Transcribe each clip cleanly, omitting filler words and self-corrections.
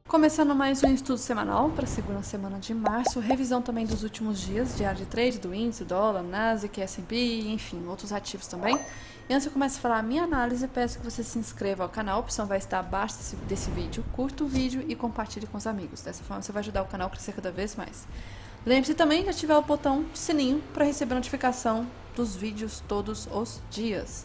Começando mais um estudo semanal para a segunda semana de março, revisão também dos últimos dias, diário de trade do índice, dólar, Nasdaq, S&P, enfim, outros ativos também. E antes de eu começar a falar a minha análise, peço que você se inscreva ao canal, a opção vai estar abaixo desse vídeo, curta o vídeo e compartilhe com os amigos. Dessa forma você vai ajudar o canal a crescer cada vez mais. Lembre-se também de ativar o botão de sininho para receber notificação dos vídeos todos os dias.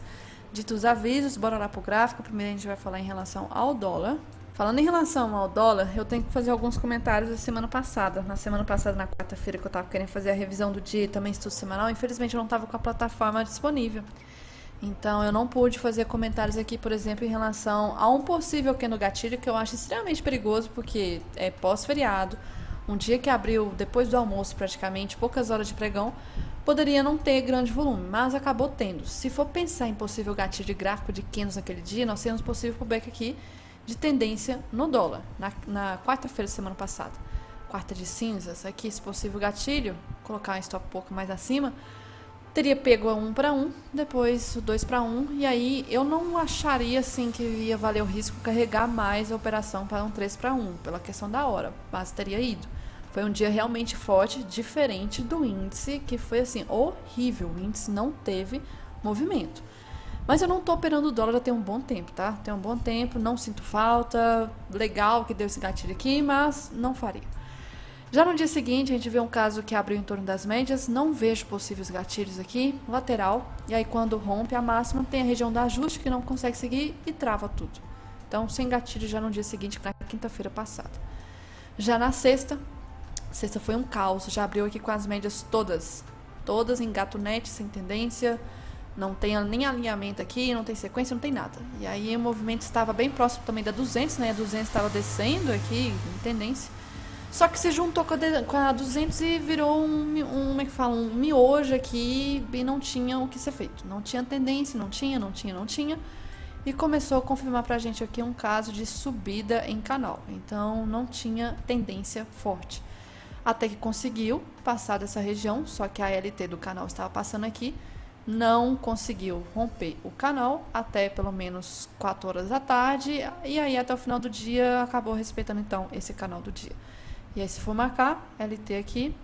Dito os avisos, bora lá pro gráfico. Primeiro a gente vai falar em relação ao dólar. Falando em relação ao dólar, eu tenho que fazer alguns comentários da semana passada. Na semana passada, na quarta-feira, que eu estava querendo fazer a revisão do dia e também estudo semanal, infelizmente eu não estava com a plataforma disponível. Então eu não pude fazer comentários aqui, por exemplo, em relação a um possível candle gatilho, que eu acho extremamente perigoso, porque é pós-feriado, um dia que abriu depois do almoço praticamente, poucas horas de pregão, poderia não ter grande volume, mas acabou tendo. Se for pensar em possível gatilho de gráfico de candles naquele dia, nós temos possível pullback aqui de tendência no dólar, na quarta-feira da semana passada. Quarta de cinzas, aqui esse possível gatilho, colocar um stop um pouco mais acima, teria pego a 1 para 1, depois o 2 para 1, e aí eu não acharia assim que ia valer o risco carregar mais a operação para um 3 para 1, pela questão da hora, mas teria ido. Foi um dia realmente forte, diferente do índice, que foi assim, horrível, o índice não teve movimento. Mas eu não estou operando o dólar já tem um bom tempo, tá? Tem um bom tempo, não sinto falta, legal que deu esse gatilho aqui, mas não faria. Já no dia seguinte, a gente vê um caso que abriu em torno das médias, não vejo possíveis gatilhos aqui, lateral, e aí quando rompe a máxima, tem a região do ajuste que não consegue seguir e trava tudo. Então, sem gatilho já no dia seguinte, na quinta-feira passada. Já na sexta foi um caos, já abriu aqui com as médias todas em gatunete, sem tendência, não tem nem alinhamento aqui, não tem sequência, não tem nada. E aí o movimento estava bem próximo também da 200, né? A 200 estava descendo aqui, em tendência. Só que se juntou com a 200 e virou um miojo aqui e não tinha o que ser feito. Não tinha tendência, não tinha. E começou a confirmar pra gente aqui um caso de subida em canal. Então não tinha tendência forte. Até que conseguiu passar dessa região, só que a LT do canal estava passando aqui, não conseguiu romper o canal até pelo menos 4 horas da tarde, e aí até o final do dia acabou respeitando então esse canal do dia. E aí se for marcar, LT aqui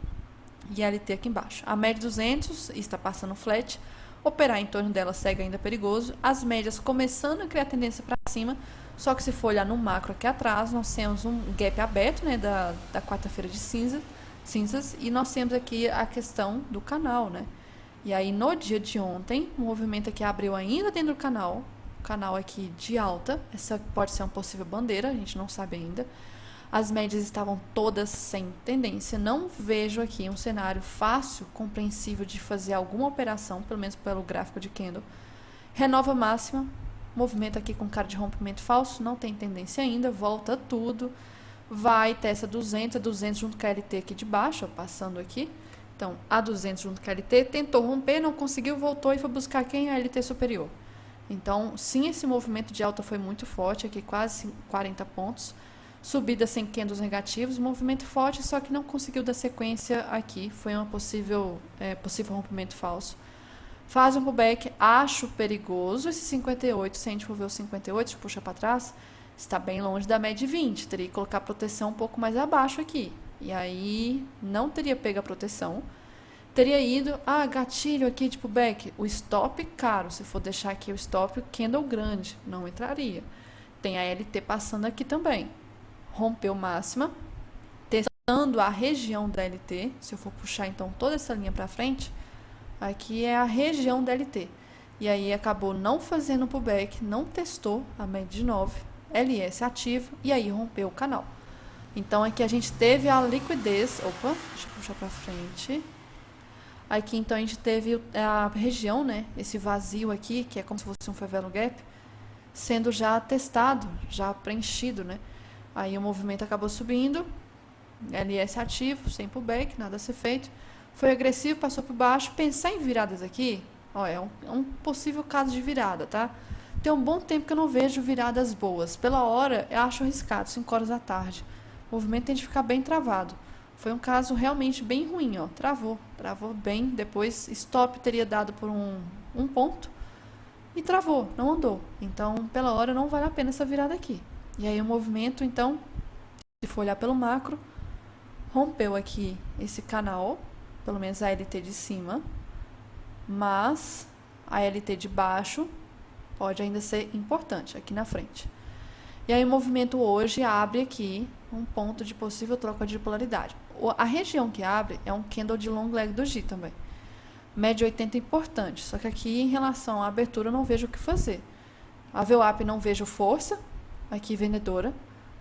e LT aqui embaixo. A média 200 está passando flat, operar em torno dela segue ainda perigoso, as médias começando a criar tendência para cima, só que se for olhar no macro aqui atrás, nós temos um gap aberto, né, da quarta-feira de cinzas, e nós temos aqui a questão do canal, né? E aí no dia de ontem, o movimento aqui abriu ainda dentro do canal, o canal aqui de alta, essa pode ser uma possível bandeira, a gente não sabe ainda. As médias estavam todas sem tendência, não vejo aqui um cenário fácil, compreensível de fazer alguma operação, pelo menos pelo gráfico de candle. Renova máxima, movimento aqui com cara de rompimento falso, não tem tendência ainda, volta tudo, vai testa 200, a 200 junto com a LT aqui de baixo, ó, passando aqui. Então, a 200 junto com a LT, tentou romper, não conseguiu, voltou e foi buscar quem? A LT superior. Então, sim, esse movimento de alta foi muito forte, aqui quase 40 pontos. Subida sem candles negativos, movimento forte, só que não conseguiu dar sequência aqui. Foi uma possível rompimento falso. Faz um pullback, acho perigoso esse 58, se a gente for ver o 58, puxa para trás, está bem longe da média de 20, teria que colocar proteção um pouco mais abaixo aqui. E aí não teria pego a proteção, teria ido, gatilho aqui de pullback, o stop caro, se for deixar aqui o stop, o candle grande, não entraria. Tem a LT passando aqui também, rompeu máxima, testando a região da LT, se eu for puxar então toda essa linha para frente, aqui é a região da LT. E aí acabou não fazendo pullback, não testou a média de 9, LS ativo, e aí rompeu o canal. Então aqui a gente teve a liquidez, deixa eu puxar para frente. Aqui então a gente teve a região, né, esse vazio aqui, que é como se fosse um favela gap, sendo já testado, já preenchido, né. Aí o movimento acabou subindo, LS ativo, sem pullback, nada a ser feito. Foi agressivo, passou por baixo. Pensar em viradas aqui, é um possível caso de virada, tá? Tem um bom tempo que eu não vejo viradas boas. Pela hora, eu acho arriscado, 5 horas da tarde. O movimento tem de ficar bem travado. Foi um caso realmente bem ruim, travou bem. Depois, stop teria dado por um ponto e travou, não andou. Então, pela hora, não vale a pena essa virada aqui. E aí o movimento, então, Se for olhar pelo macro, rompeu aqui esse canal, pelo menos a LT de cima, mas a LT de baixo pode ainda ser importante aqui na frente. E aí o movimento hoje abre aqui um ponto de possível troca de polaridade. A região que abre é um candle de long leg do G também. Média 80 é importante, só que aqui em relação à abertura eu não vejo o que fazer. A VWAP não vejo força, aqui vendedora,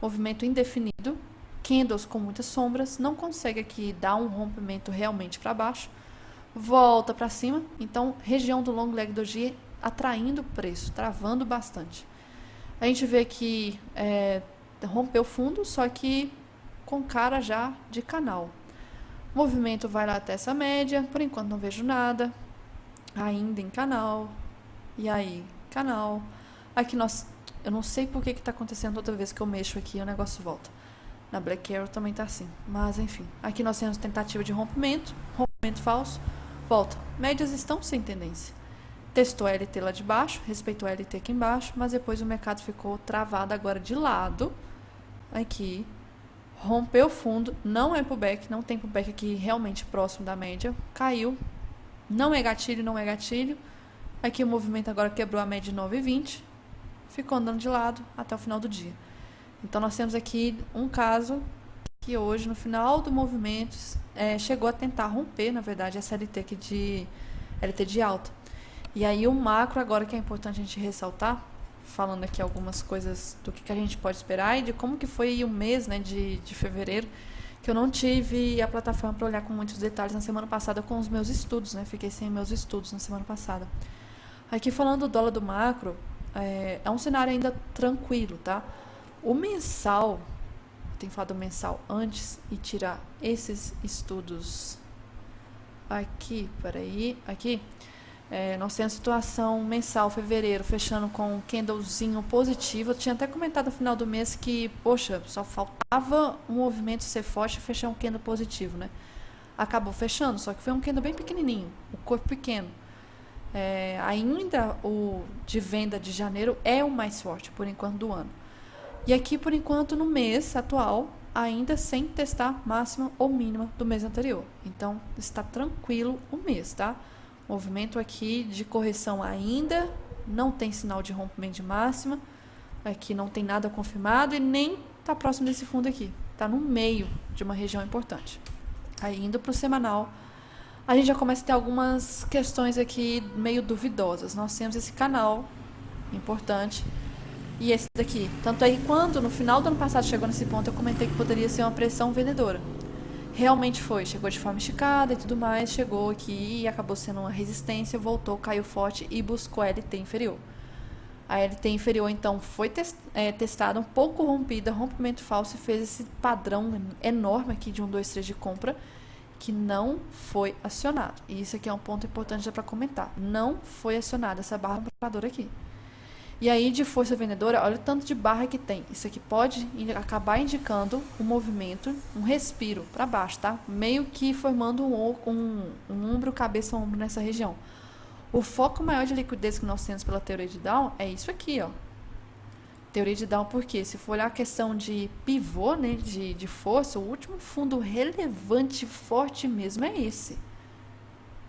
movimento indefinido, candles com muitas sombras, não consegue aqui dar um rompimento realmente para baixo, volta para cima, então região do long leg do G atraindo preço, travando bastante. A gente vê que rompeu fundo, só que com cara já de canal. O movimento vai lá até essa média, por enquanto não vejo nada, ainda em canal, e aí, canal. Aqui eu não sei por que está acontecendo toda vez que eu mexo aqui, o negócio volta. Na Black Arrow também está assim, mas enfim. Aqui nós temos tentativa de rompimento falso, volta. Médias estão sem tendência. Testou a LT lá de baixo, respeitou a LT aqui embaixo, mas depois o mercado ficou travado agora de lado. Aqui, rompeu o fundo, não é pullback, não tem pullback aqui realmente próximo da média, caiu, não é gatilho, não é gatilho. Aqui o movimento agora quebrou a média de 9,20, ficou andando de lado até o final do dia. Então nós temos aqui um caso que hoje, no final do movimento, chegou a tentar romper, na verdade, essa LT aqui de LT de alta. E aí o macro agora que é importante a gente ressaltar, falando aqui algumas coisas do que a gente pode esperar e de como que foi o mês, né, de fevereiro, que eu não tive a plataforma para olhar com muitos detalhes na semana passada com os meus estudos, né, fiquei sem meus estudos na semana passada. Aqui falando do dólar do macro, é um cenário ainda tranquilo, tá? O mensal, tem que falar do mensal antes e tirar esses estudos aqui, aqui. Nós temos a situação mensal, fevereiro, fechando com um candlezinho positivo. Eu tinha até comentado no final do mês que, poxa, só faltava um movimento ser forte e fechar um candle positivo, né? Acabou fechando, só que foi um candle bem pequenininho, o corpo pequeno. Ainda o de venda de janeiro é o mais forte, por enquanto, do ano. E aqui, por enquanto, no mês atual, ainda sem testar máxima ou mínima do mês anterior. Então, está tranquilo o mês, tá? Movimento aqui de correção ainda, não tem sinal de rompimento de máxima, aqui não tem nada confirmado e nem está próximo desse fundo aqui, está no meio de uma região importante. Aí indo para o semanal, a gente já começa a ter algumas questões aqui meio duvidosas. Nós temos esse canal importante e esse daqui. Tanto aí quando no final do ano passado chegou nesse ponto, eu comentei que poderia ser uma pressão vendedora. Realmente foi, chegou de forma esticada e tudo mais, chegou aqui e acabou sendo uma resistência, voltou, caiu forte e buscou a LT inferior. A LT inferior, então, foi testada, um pouco rompida, rompimento falso e fez esse padrão enorme aqui de 1, 2, 3 de compra, que não foi acionado. E isso aqui é um ponto importante já para comentar. Não foi acionada essa barra compradora aqui. E aí, de força vendedora, olha o tanto de barra que tem. Isso aqui pode acabar indicando um movimento, um respiro para baixo, tá? Meio que formando um ombro, cabeça, ombro nessa região. O foco maior de liquidez que nós temos pela teoria de Down é isso aqui, ó. Teoria de Down, porque se for olhar a questão de pivô, né, de força, o último fundo relevante, forte mesmo é esse.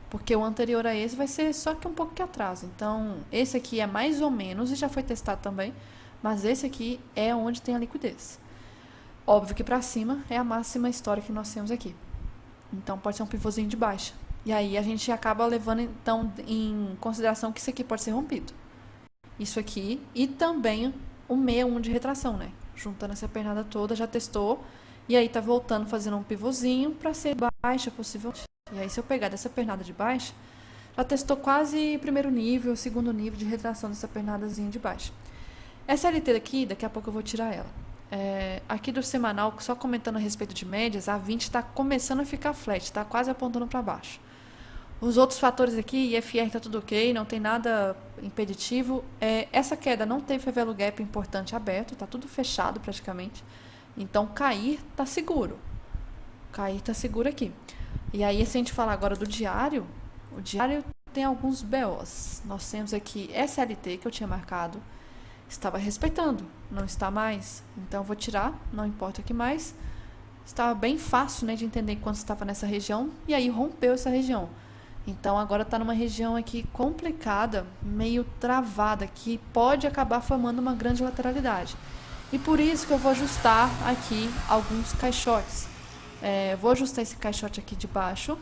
Porque o anterior a esse vai ser só que um pouco que atrás. Então, esse aqui é mais ou menos, e já foi testado também, mas esse aqui é onde tem a liquidez. Óbvio que para cima é a máxima histórica que nós temos aqui. Então, pode ser um pivôzinho de baixa. E aí, a gente acaba levando, então, em consideração que isso aqui pode ser rompido. Isso aqui e também o 61 de retração, né? Juntando essa pernada toda, já testou. E aí, tá voltando, fazendo um pivôzinho para ser baixa, possivelmente. E aí, se eu pegar dessa pernada de baixo, já testou quase primeiro nível, segundo nível de retração dessa pernadazinha de baixo. Essa LT daqui, daqui a pouco eu vou tirar ela. Aqui do semanal, só comentando a respeito de médias, a 20 está começando a ficar flat, está quase apontando para baixo. Os outros fatores aqui, IFR está tudo ok, não tem nada impeditivo. Essa queda não teve favelo gap importante aberto, está tudo fechado praticamente. Então, cair está seguro. Cair está seguro aqui. E aí, se a gente falar agora do diário, o diário tem alguns BOs. Nós temos aqui SLT, que eu tinha marcado, estava respeitando, não está mais. Então vou tirar, não importa o que mais. Estava bem fácil, né, de entender quando estava nessa região, e aí rompeu essa região. Então agora está numa região aqui complicada, meio travada, que pode acabar formando uma grande lateralidade. E por isso que eu vou ajustar aqui alguns caixotes. Vou ajustar esse caixote aqui de baixo,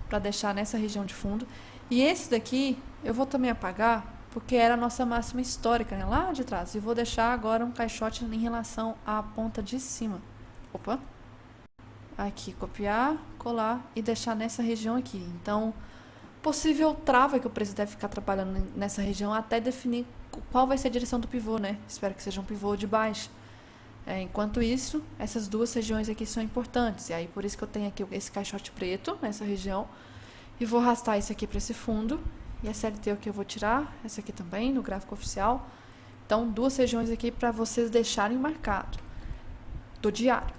para deixar nessa região de fundo. E esse daqui eu vou também apagar, porque era a nossa máxima histórica, né, lá de trás. E vou deixar agora um caixote em relação à ponta de cima. Opa! Aqui, copiar, colar e deixar nessa região aqui. Então, possível trava que o preço deve ficar trabalhando nessa região até definir qual vai ser a direção do pivô, né? Espero que seja um pivô de baixo. Enquanto isso, essas duas regiões aqui são importantes. E aí, por isso que eu tenho aqui esse caixote preto nessa região. E vou arrastar esse aqui para esse fundo. E a CLT aqui eu vou tirar. Essa aqui também, no gráfico oficial. Então, duas regiões aqui para vocês deixarem marcado. Do diário.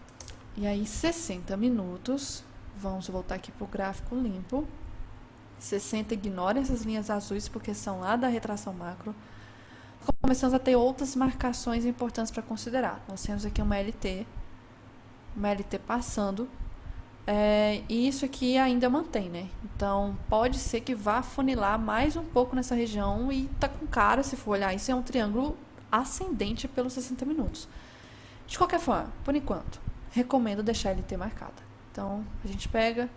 E aí, 60 minutos. Vamos voltar aqui para o gráfico limpo. 60, ignorem essas linhas azuis, porque são lá da retração macro. Começamos a ter outras marcações importantes para considerar. Nós temos aqui uma LT passando. E isso aqui ainda mantém, né? Então, pode ser que vá funilar mais um pouco nessa região e tá com cara, se for olhar, isso é um triângulo ascendente pelos 60 minutos. De qualquer forma, por enquanto, recomendo deixar a LT marcada. Então, a gente pega,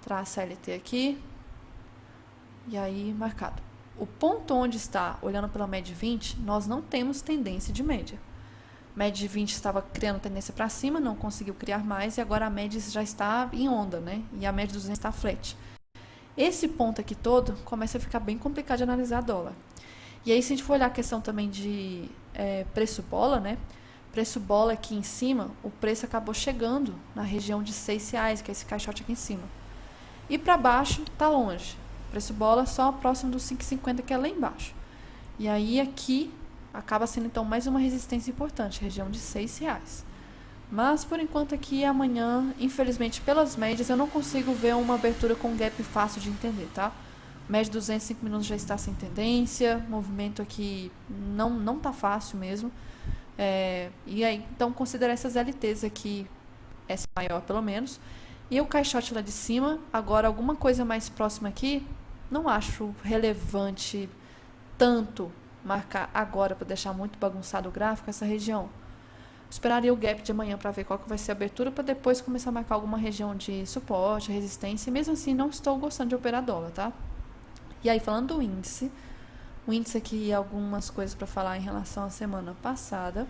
traça a LT aqui, e aí marcado. O ponto onde está, olhando pela média 20, nós não temos tendência de média. Média de 20 estava criando tendência para cima, não conseguiu criar mais, e agora a média já está em onda, né? E a média 200 está flat. Esse ponto aqui todo começa a ficar bem complicado de analisar dólar. E aí, se a gente for olhar a questão também de preço bola, né? Preço bola aqui em cima, o preço acabou chegando na região de R$6, que é esse caixote aqui em cima. E para baixo, tá longe. Preço bola só próximo dos 5,50, que é lá embaixo. E aí aqui acaba sendo então mais uma resistência importante, região de R$6. Mas por enquanto aqui amanhã, infelizmente pelas médias, eu não consigo ver uma abertura com gap fácil de entender, tá? Média 205 minutos já está sem tendência, movimento aqui não tá fácil mesmo. E aí então considerar essas LTs aqui, essa maior pelo menos. E o caixote lá de cima, agora alguma coisa mais próxima aqui, não acho relevante tanto marcar agora para deixar muito bagunçado o gráfico essa região. Esperaria o gap de amanhã para ver qual que vai ser a abertura, para depois começar a marcar alguma região de suporte, resistência. E mesmo assim não estou gostando de operar dólar, tá? E aí falando do índice, o índice aqui, algumas coisas para falar em relação à semana passada.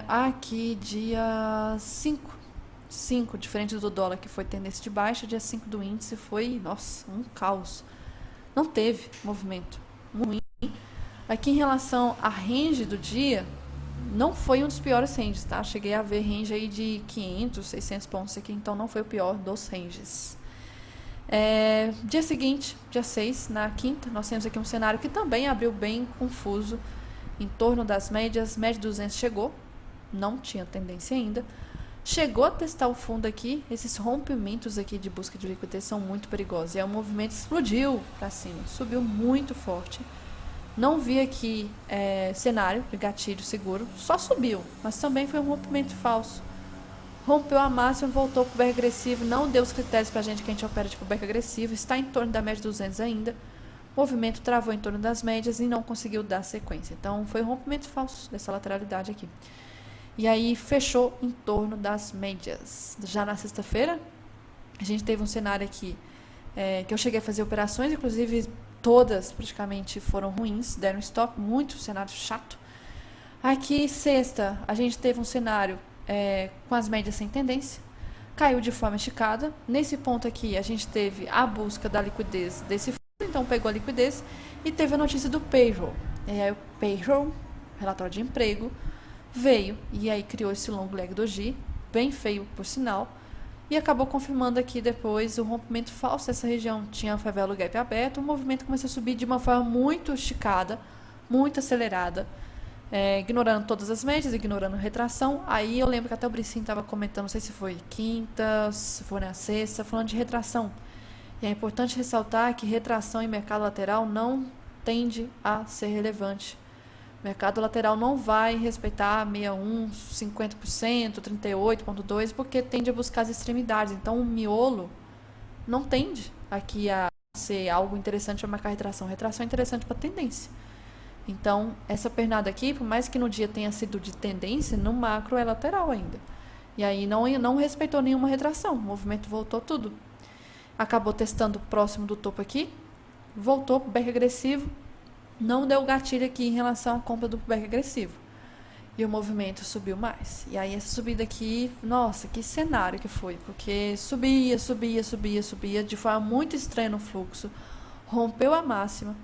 Aqui dia 5, diferente do dólar que foi tendência de baixa, dia 5 do índice foi, nossa, um caos. Não teve movimento ruim. Aqui em relação à range do dia, não foi um dos piores ranges, tá? Cheguei a ver range aí de 500, 600 pontos aqui, então não foi o pior dos ranges. Dia seguinte, dia 6, na quinta, nós temos aqui um cenário que também abriu bem confuso, em torno das médias. Média 200 chegou, não tinha tendência ainda. Chegou a testar o fundo aqui. Esses rompimentos aqui de busca de liquidez são muito perigosos. E aí o movimento explodiu para cima, subiu muito forte. Não vi aqui cenário de gatilho seguro, só subiu, mas também foi um rompimento falso. Rompeu a máxima, voltou para o back agressivo, não deu os critérios para a gente que a gente opera tipo back agressivo, está em torno da média 200 ainda. O movimento travou em torno das médias e não conseguiu dar sequência. Então foi um rompimento falso dessa lateralidade aqui. E aí fechou em torno das médias. Já na sexta-feira, a gente teve um cenário aqui que eu cheguei a fazer operações, inclusive todas praticamente foram ruins, deram stop, muito cenário chato. Aqui, sexta, a gente teve um cenário com as médias sem tendência, caiu de forma esticada. Nesse ponto aqui, a gente teve a busca da liquidez desse fundo, então pegou a liquidez e teve a notícia do payroll. E aí o payroll, relatório de emprego, veio e aí criou esse long leg doji, bem feio por sinal, e acabou confirmando aqui depois o rompimento falso dessa região. Tinha a favela gap aberto, o movimento começou a subir de uma forma muito esticada, muito acelerada, ignorando todas as médias, ignorando retração. Aí eu lembro que até o Bricin estava comentando, não sei se foi quinta, se foi na sexta, falando de retração. E é importante ressaltar que retração em mercado lateral não tende a ser relevante O mercado lateral não vai respeitar 61, 50%, 38,2%, porque tende a buscar as extremidades. Então, o miolo não tende aqui a ser algo interessante para marcar retração. Retração é interessante para tendência. Então, essa pernada aqui, por mais que no dia tenha sido de tendência, no macro é lateral ainda. E aí não respeitou nenhuma retração. O movimento voltou tudo. Acabou testando próximo do topo aqui. Voltou para o back agressivo. Não deu gatilho aqui em relação à compra do back agressivo. E o movimento subiu mais. E aí essa subida aqui, nossa, que cenário que foi. Porque subia, de forma muito estranha no fluxo. Rompeu a máxima.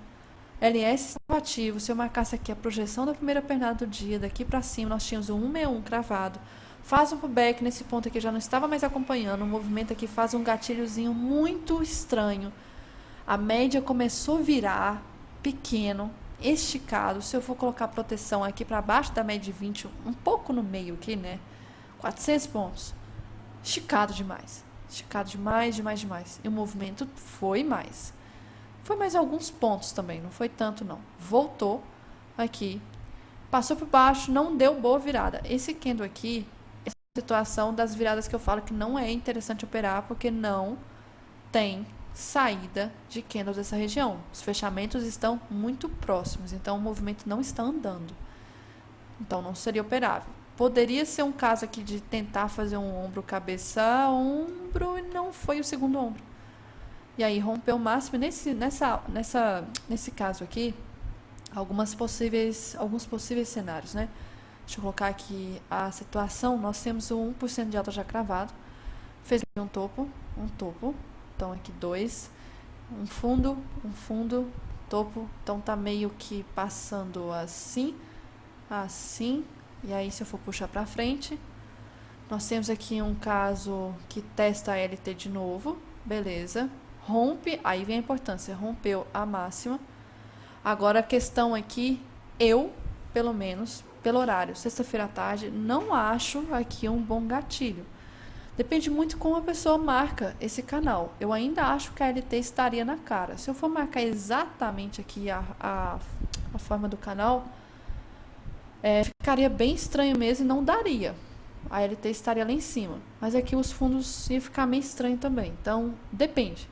LS estava ativo. Se eu marcasse aqui a projeção da primeira pernada do dia, daqui para cima, nós tínhamos o 161 cravado. Faz um pullback nesse ponto aqui, já não estava mais acompanhando. O movimento aqui faz um gatilhozinho muito estranho. A média começou a virar pequeno, esticado. Se eu for colocar proteção aqui para baixo da média de 20, um pouco no meio aqui, né? 400 pontos. Esticado demais. Esticado demais. E o movimento foi mais. Foi mais alguns pontos também, não foi tanto não. Voltou aqui, passou por baixo, não deu boa virada. Esse candle aqui é a situação das viradas que eu falo que não é interessante operar, porque não tem saída de candles dessa região. Os fechamentos estão muito próximos, então o movimento não está andando. Então não seria operável. Poderia ser um caso aqui de tentar fazer um ombro, cabeça, ombro, e não foi o segundo ombro. E aí rompeu o máximo. Nesse caso aqui, alguns possíveis cenários, né? Deixa eu colocar aqui a situação. Nós temos o 1% de alta já cravado. Fez um topo. Então aqui 2, um fundo, topo. Então tá meio que passando assim, e aí se eu for puxar pra frente, nós temos aqui um caso que testa a LT de novo, beleza, rompe, aí vem a importância, rompeu a máxima. Agora a questão aqui, pelo menos, pelo horário, sexta-feira à tarde, não acho aqui um bom gatilho. Depende muito como a pessoa marca esse canal. Eu ainda acho que a LT estaria na cara. Se eu for marcar exatamente aqui a forma do canal, ficaria bem estranho mesmo e não daria. A LT estaria lá em cima. Mas aqui os fundos iam ficar meio estranho também. Então, depende.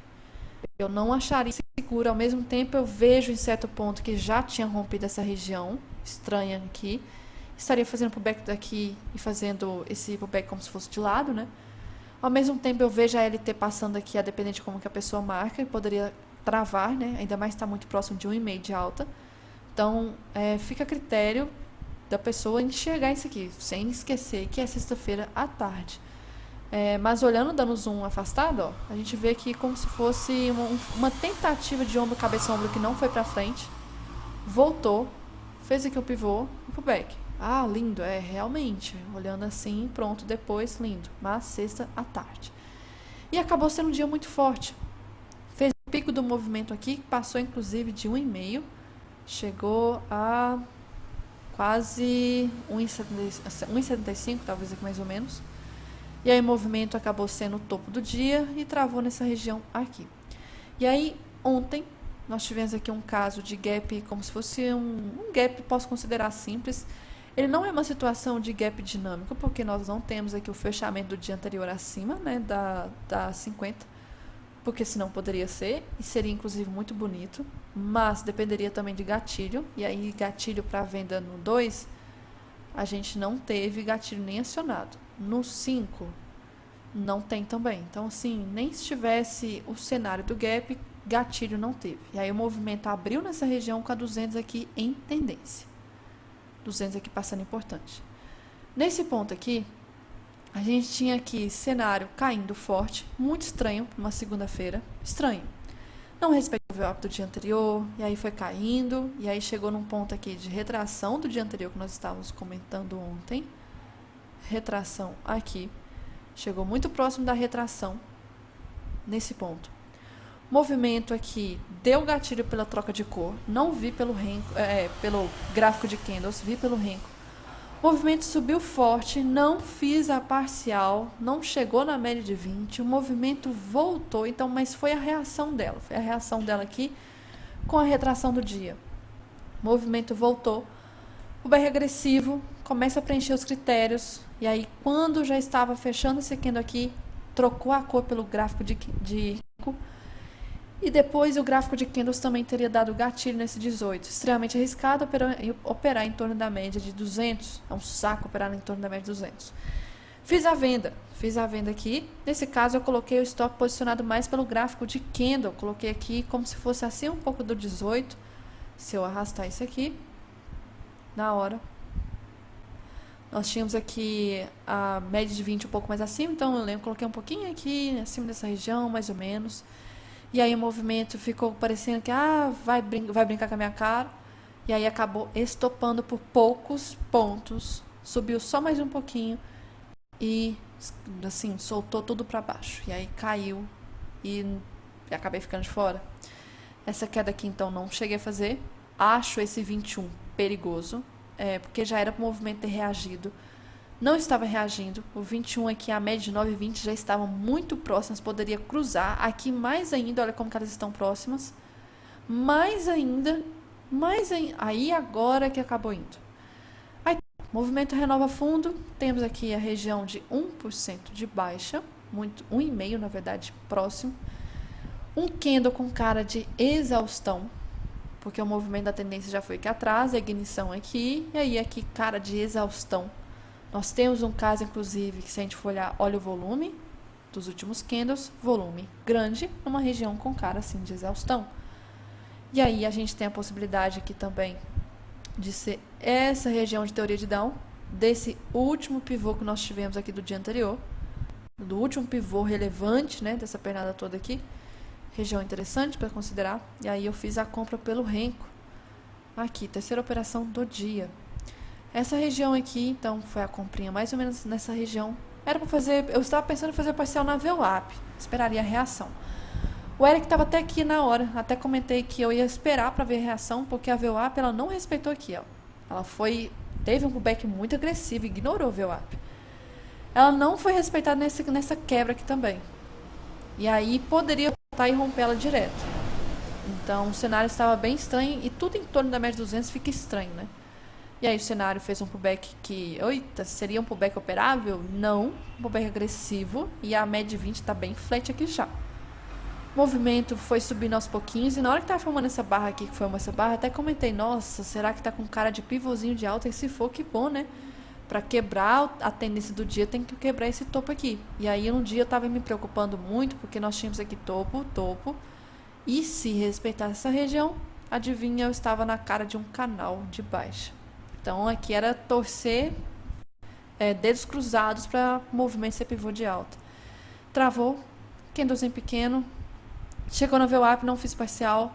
Eu não acharia seguro. Ao mesmo tempo, eu vejo em certo ponto que já tinha rompido essa região estranha aqui. Estaria fazendo pullback daqui e fazendo esse pullback como se fosse de lado, né? Ao mesmo tempo, eu vejo a LT passando aqui, a depender de como que a pessoa marca, e poderia travar, né? Ainda mais está muito próximo de 1,5 de alta. Então, fica a critério da pessoa enxergar isso aqui, sem esquecer que é sexta-feira à tarde. Mas olhando, dando zoom afastado, ó, a gente vê aqui como se fosse uma tentativa de ombro, cabeça, ombro que não foi para frente. Voltou, fez aqui o pivô e pullback. Ah, lindo, realmente, olhando assim, pronto, depois, lindo, mas sexta à tarde. E acabou sendo um dia muito forte. Fez o pico do movimento aqui, passou inclusive de 1,5, chegou a quase 1,75, talvez aqui mais ou menos. E aí o movimento acabou sendo o topo do dia e travou nessa região aqui. E aí, ontem, nós tivemos aqui um caso de gap, como se fosse um gap, posso considerar simples. Ele não é uma situação de gap dinâmico, porque nós não temos aqui o fechamento do dia anterior acima, né, da 50, porque senão poderia ser, e seria inclusive muito bonito, mas dependeria também de gatilho, e aí gatilho para venda no 2, a gente não teve gatilho nem acionado. No 5, não tem também. Então, assim, nem se tivesse o cenário do gap, gatilho não teve. E aí o movimento abriu nessa região com a 200 aqui em tendência. 200 aqui passando importante. Nesse ponto aqui, a gente tinha aqui cenário caindo forte, muito estranho para uma segunda-feira, estranho. Não respeitou o VWAP do dia anterior, e aí foi caindo, e aí chegou num ponto aqui de retração do dia anterior que nós estávamos comentando ontem. Retração aqui, chegou muito próximo da retração nesse ponto. Movimento aqui, deu gatilho pela troca de cor, não vi pelo gráfico de candles, vi pelo renco. Movimento subiu forte, não fiz a parcial, não chegou na média de 20, o movimento voltou, então, mas foi a reação dela aqui com a retração do dia. O movimento voltou, O BR agressivo começa a preencher os critérios. E aí, quando já estava fechando esse candle aqui, trocou a cor pelo gráfico de rico. E depois o gráfico de candles também teria dado gatilho nesse 18. Extremamente arriscado operar em torno da média de 200. É um saco operar em torno da média de 200. Fiz a venda aqui. Nesse caso eu coloquei o stop posicionado mais pelo gráfico de candle. Coloquei aqui como se fosse assim um pouco do 18. Se eu arrastar isso aqui, na hora, nós tínhamos aqui a média de 20 um pouco mais acima. Então eu coloquei um pouquinho aqui acima dessa região, mais ou menos. E aí o movimento ficou parecendo que vai brincar com a minha cara. E aí acabou estopando por poucos pontos. Subiu só mais um pouquinho. E assim, soltou tudo para baixo. E aí caiu e acabei ficando de fora. Essa queda aqui então não cheguei a fazer. Acho esse 21 perigoso. Porque já era para o movimento ter reagido. Não estava reagindo. O 21 aqui, a média de 9,20 já estavam muito próximas. Poderia cruzar. Aqui mais ainda, olha como que elas estão próximas. Mais ainda. Aí agora que acabou indo. Aí, movimento renova fundo. Temos aqui a região de 1% de baixa. 1,5% na verdade, próximo. Um candle com cara de exaustão. Porque o movimento da tendência já foi aqui atrás. A ignição aqui. E aí aqui cara de exaustão. Nós temos um caso, inclusive, que se a gente for olhar, olha o volume dos últimos candles, volume grande, numa região com cara assim de exaustão. E aí a gente tem a possibilidade aqui também de ser essa região de teoria de Down, desse último pivô que nós tivemos aqui do dia anterior, do último pivô relevante, né, dessa pernada toda aqui. Região interessante para considerar. E aí eu fiz a compra pelo Renko. Aqui, terceira operação do dia. Essa região aqui, então, foi a comprinha mais ou menos nessa região. Era para fazer, eu estava pensando em fazer parcial na VWAP, esperaria a reação. O Eric estava até aqui na hora, até comentei que eu ia esperar para ver a reação, porque a VWAP ela não respeitou aqui, ó. Ela teve um pullback muito agressivo, ignorou a VWAP. Ela não foi respeitada nessa quebra aqui também. E aí poderia voltar e romper ela direto. Então o cenário estava bem estranho e tudo em torno da média de 200 fica estranho, né? E aí o cenário fez um pullback que, seria um pullback operável? Não, um pullback agressivo, e a média de 20 está bem flat aqui já. O movimento foi subindo aos pouquinhos, e na hora que estava formando essa barra aqui, que formou essa barra, até comentei, nossa, será que está com cara de pivôzinho de alta? E se for, que bom, né? Para quebrar a tendência do dia, tem que quebrar esse topo aqui. E aí um dia eu estava me preocupando muito, porque nós tínhamos aqui topo, e se respeitar essa região, adivinha, eu estava na cara de um canal de baixa. Então aqui era torcer dedos cruzados para o movimento ser pivô de alta. Travou, candlezinho pequeno, chegou na VWAP, não fiz parcial,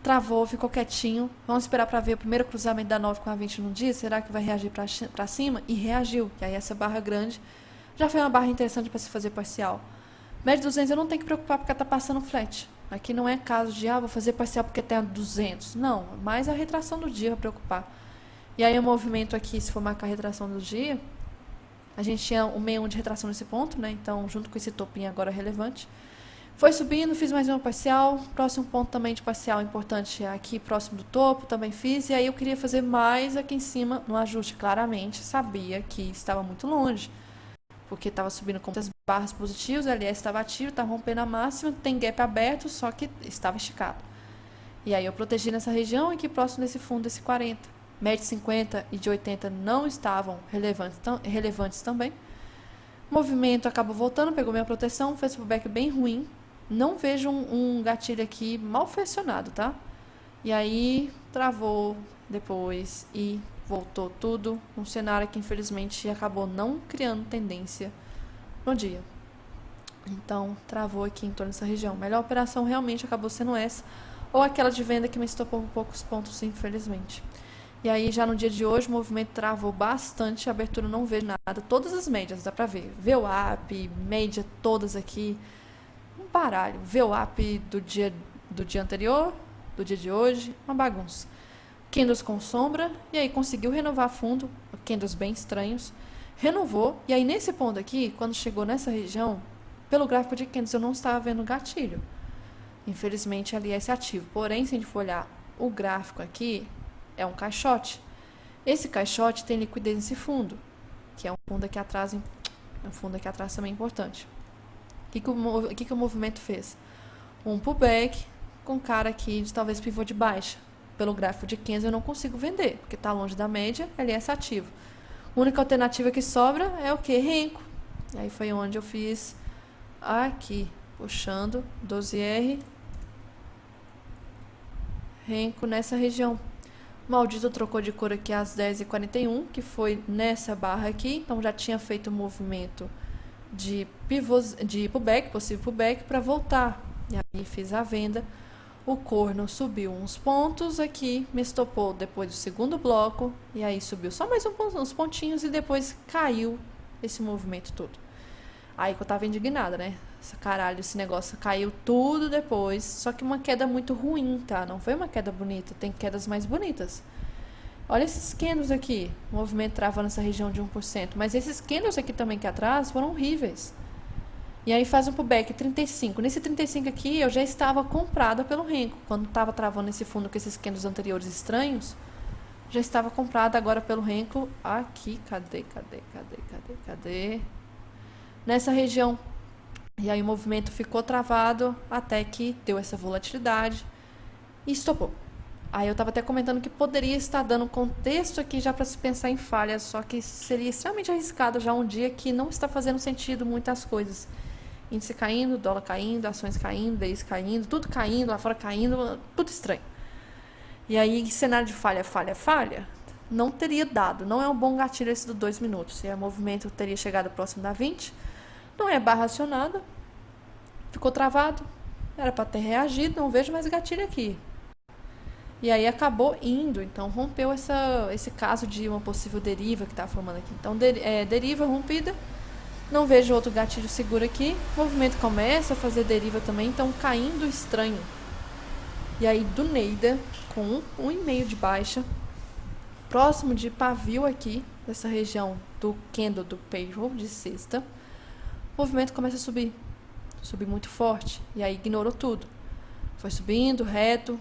travou, ficou quietinho. Vamos esperar para ver o primeiro cruzamento da 9 com a 20 no dia, será que vai reagir para cima? E reagiu, e aí essa barra grande já foi uma barra interessante para se fazer parcial. Média 200 eu não tenho que preocupar porque ela está passando flat. Aqui não é caso de, vou fazer parcial porque tem 200. Não, mais a retração do dia vai preocupar. E aí o movimento aqui, se for marcar a retração do dia, a gente tinha um 61 de retração nesse ponto, né? Então, junto com esse topinho agora relevante. Foi subindo, fiz mais uma parcial. Próximo ponto também de parcial importante aqui, próximo do topo, também fiz. E aí eu queria fazer mais aqui em cima, no ajuste, claramente. Sabia que estava muito longe, porque estava subindo com muitas barras positivas, o LS estava ativo, estava rompendo a máxima, tem gap aberto, só que estava esticado. E aí eu protegi nessa região aqui próximo desse fundo, desse 40. Média de 50 e de 80 não estavam relevantes também. O movimento acabou voltando, pegou minha proteção, fez um pullback bem ruim. Não vejo um gatilho aqui mal flexionado, tá? E aí travou depois e voltou tudo. Um cenário que infelizmente acabou não criando tendência no dia. Então travou aqui em torno dessa região. A melhor operação realmente acabou sendo essa, ou aquela de venda que me estopou por poucos pontos, infelizmente. E aí, já no dia de hoje, o movimento travou bastante, a abertura não vejo nada. Todas as médias, dá pra ver. VWAP, média todas aqui. Um baralho. VWAP do dia anterior, do dia de hoje, uma bagunça. Candles com sombra, e aí conseguiu renovar fundo, candles bem estranhos. Renovou, e aí nesse ponto aqui, quando chegou nessa região, pelo gráfico de candles eu não estava vendo gatilho. Infelizmente, ali é esse ativo. Porém, se a gente for olhar o gráfico aqui, é um caixote. Esse caixote tem liquidez nesse fundo, que é um fundo aqui atrás, um fundo aqui atrás também importante. O que o movimento fez? Um pullback com cara aqui de talvez pivô de baixa. Pelo gráfico de 15 eu não consigo vender, porque está longe da média, LS ativo. A única alternativa que sobra é o que? Renko. Aí foi onde eu fiz aqui, puxando 12R, Renko nessa região. Maldito trocou de cor aqui às 10h41, que foi nessa barra aqui, então já tinha feito o movimento de pivôs, de pullback, possível pullback, para voltar. E aí fiz a venda. O corno subiu uns pontos aqui, me estopou depois do segundo bloco, e aí subiu só mais uns pontinhos e depois caiu esse movimento todo. Aí que eu tava indignada, né? Caralho, esse negócio caiu tudo depois, só que uma queda muito ruim, tá? Não foi uma queda bonita, tem quedas mais bonitas. Olha esses candles aqui, o movimento travando nessa região de 1%, mas esses candles aqui também que atrás foram horríveis. E aí faz um pullback 35. Nesse 35 aqui eu já estava comprada pelo Renko. Quando estava travando esse fundo com esses candles anteriores estranhos, já estava comprada agora pelo Renko aqui. Cadê? Nessa região. E aí o movimento ficou travado até que deu essa volatilidade e estopou. Aí eu estava até comentando que poderia estar dando contexto aqui já para se pensar em falhas, só que seria extremamente arriscado já um dia que não está fazendo sentido muitas coisas. Índice caindo, dólar caindo, ações caindo, DIs caindo, tudo caindo, lá fora caindo, tudo estranho. E aí, cenário de falha, não teria dado. Não é um bom gatilho esse do 2 minutos. E aí, o movimento teria chegado próximo da 20. Não é barra acionada. Ficou travado. Era para ter reagido, não vejo mais gatilho aqui. E aí, acabou indo. Então, rompeu esse caso de uma possível deriva que estava formando aqui. Então, deriva rompida. Não vejo outro gatilho seguro aqui. O movimento começa a fazer deriva também, então caindo estranho. E aí do Neida, com 1,5 de baixa, próximo de pavio aqui, dessa região do candle do payroll de sexta, o movimento começa a subir. Subir muito forte. E aí ignorou tudo. Foi subindo, reto,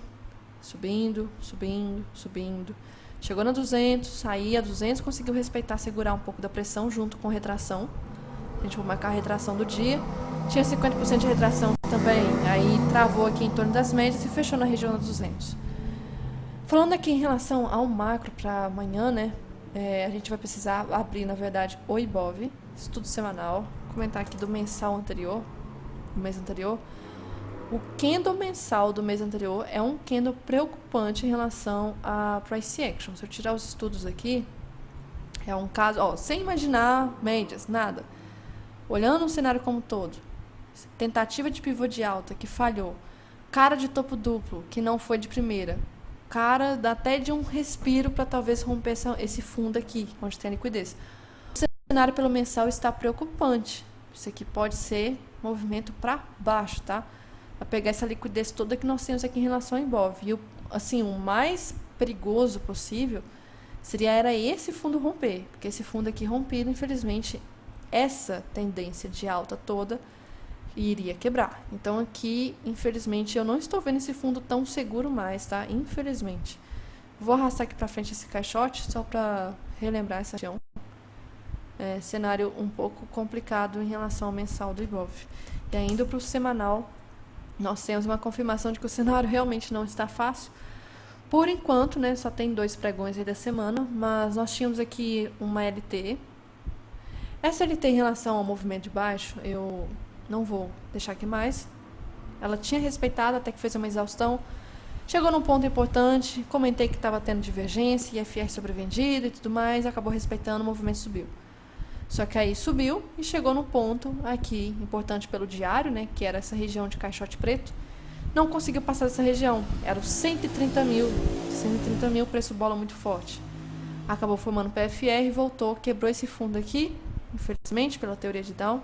subindo. Chegou na 200, saía a 200, conseguiu respeitar, segurar um pouco da pressão junto com retração. A gente vai marcar a retração do dia. Tinha 50% de retração também. Aí travou aqui em torno das médias e fechou na região dos 200. Falando aqui em relação ao macro para amanhã, né? A gente vai precisar abrir, na verdade, o Ibov, estudo semanal. Comentar aqui do mensal anterior, do mês anterior. O candle mensal do mês anterior é um candle preocupante em relação a price action. Se eu tirar os estudos aqui, é um caso, sem imaginar médias, nada. Olhando o cenário como um todo, tentativa de pivô de alta que falhou, cara de topo duplo que não foi de primeira, cara até de um respiro para talvez romper esse fundo aqui, onde tem a liquidez. O cenário pelo mensal está preocupante. Isso aqui pode ser movimento para baixo, tá? Para pegar essa liquidez toda que nós temos aqui em relação ao Ibov. E o mais perigoso possível era esse fundo romper, porque esse fundo aqui rompido, infelizmente, essa tendência de alta toda iria quebrar. Então aqui, infelizmente, eu não estou vendo esse fundo tão seguro mais, tá? Infelizmente. Vou arrastar aqui para frente esse caixote só para relembrar essa região. Cenário um pouco complicado em relação ao mensal do Ibov. E ainda para o semanal, nós temos uma confirmação de que o cenário realmente não está fácil. Por enquanto, né, só tem 2 pregões aí da semana, mas nós tínhamos aqui uma LT. Essa LT em relação ao movimento de baixo, eu não vou deixar aqui mais. Ela tinha respeitado até que fez uma exaustão. Chegou num ponto importante, comentei que estava tendo divergência, IFR sobrevendido e tudo mais, acabou respeitando, o movimento subiu. Só que aí subiu e chegou no ponto aqui, importante pelo diário, né, que era essa região de caixote preto. Não conseguiu passar dessa região, era os 130 mil, preço bola muito forte. Acabou formando PFR, voltou, quebrou esse fundo aqui, infelizmente, pela teoria de Dow.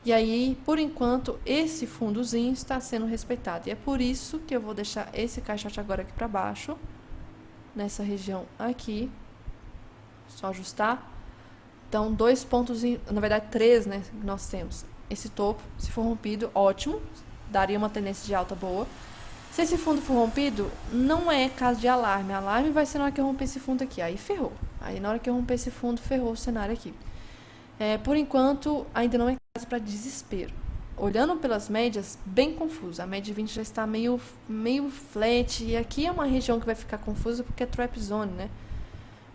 E aí, por enquanto, esse fundozinho está sendo respeitado. E é por isso que eu vou deixar esse caixote agora aqui para baixo, nessa região aqui. Só ajustar. Então, 2 pontos, na verdade 3, né, que nós temos. Esse topo, se for rompido, ótimo, daria uma tendência de alta boa. Se esse fundo for rompido, não é caso de alarme. Alarme vai ser na hora que eu romper esse fundo aqui, aí ferrou. Aí na hora que eu romper esse fundo, ferrou o cenário aqui. Por enquanto, ainda não é caso para desespero. Olhando pelas médias, bem confuso. A média de 20 já está meio flat. E aqui é uma região que vai ficar confusa porque é trap zone, né?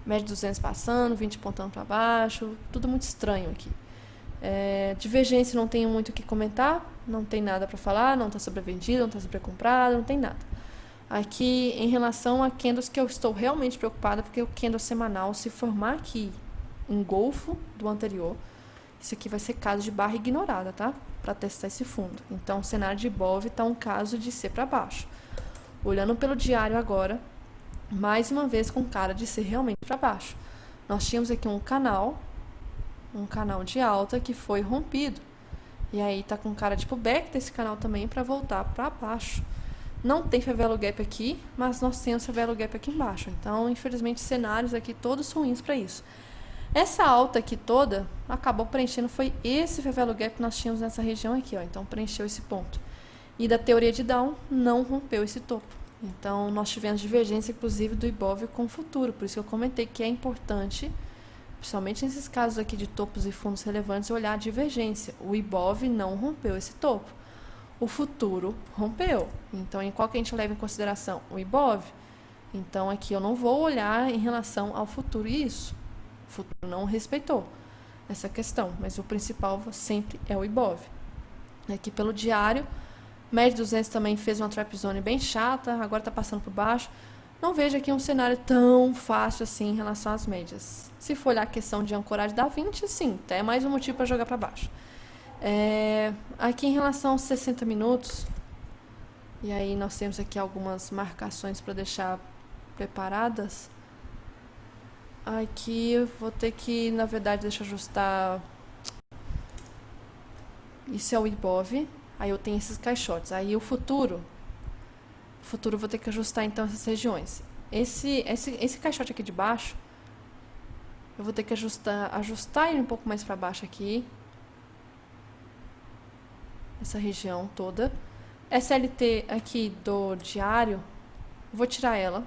Média de 200 passando, 20 pontando para baixo. Tudo muito estranho aqui. Divergência não tenho muito o que comentar. Não tem nada para falar. Não está sobrevendido, não está sobrecomprado, não tem nada. Aqui, em relação a candles que eu estou realmente preocupada, porque o candle semanal, se formar aqui em golfo do anterior, isso aqui vai ser caso de barra ignorada, tá? Para testar esse fundo. Então, o cenário de Ibov está um caso de ser para baixo. Olhando pelo diário agora, mais uma vez com cara de ser realmente para baixo. Nós tínhamos aqui um canal de alta que foi rompido. E aí tá com cara de pullback desse canal também para voltar para baixo. Não tem favela gap aqui, mas nós temos favela gap aqui embaixo. Então, infelizmente, cenários aqui todos ruins para isso. Essa alta aqui toda acabou preenchendo, foi esse favela gap que nós tínhamos nessa região aqui, ó. Então, preencheu esse ponto. E da teoria de Down, não rompeu esse topo. Então, nós tivemos divergência, inclusive, do Ibov com o futuro. Por isso que eu comentei que é importante, principalmente nesses casos aqui de topos e fundos relevantes, olhar a divergência. O Ibov não rompeu esse topo. O futuro rompeu. Então, em qual que a gente leva em consideração? O Ibov. Então, aqui eu não vou olhar em relação ao futuro isso. O futuro não respeitou essa questão, mas o principal sempre é o Ibov. Aqui pelo diário, média 200 também fez uma trap zone bem chata, agora está passando por baixo. Não vejo aqui um cenário tão fácil assim em relação às médias. Se for olhar a questão de ancoragem da 20, sim, é mais um motivo para jogar para baixo. Aqui em relação aos 60 minutos, e aí nós temos aqui algumas marcações para deixar preparadas. Aqui eu vou ter que, na verdade, deixa eu ajustar. Isso é o Ibov. Aí eu tenho esses caixotes. Aí o futuro eu vou ter que ajustar então essas regiões. Esse caixote aqui de baixo, eu vou ter que ajustar ele um pouco mais para baixo aqui. Essa região toda. SLT aqui do diário, vou tirar ela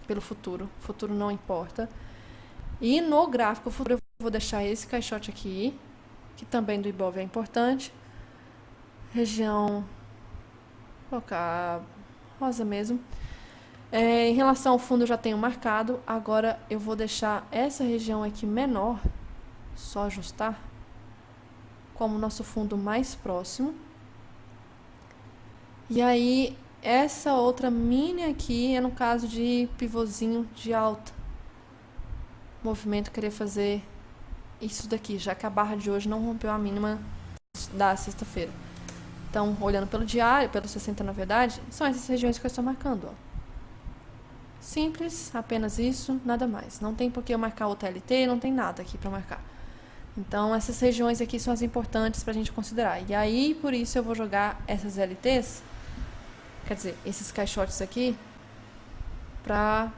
pelo futuro. Futuro não importa. E no gráfico futuro eu vou deixar esse caixote aqui, que também do Ibov é importante. Região, vou colocar rosa mesmo. Em relação ao fundo eu já tenho marcado. Agora eu vou deixar essa região aqui menor, só ajustar, como nosso fundo mais próximo. E aí, essa outra mini aqui é no caso de pivôzinho de alta. Movimento querer fazer isso daqui, já que a barra de hoje não rompeu a mínima da sexta-feira. Então, olhando pelo diário, pelo 60 na verdade, são essas regiões que eu estou marcando, ó. Simples, apenas isso, nada mais. Não tem por que eu marcar o TLT, não tem nada aqui para marcar. Então, essas regiões aqui são as importantes para a gente considerar. E aí, por isso, eu vou jogar essas LTs, quer dizer, esses caixotes aqui, para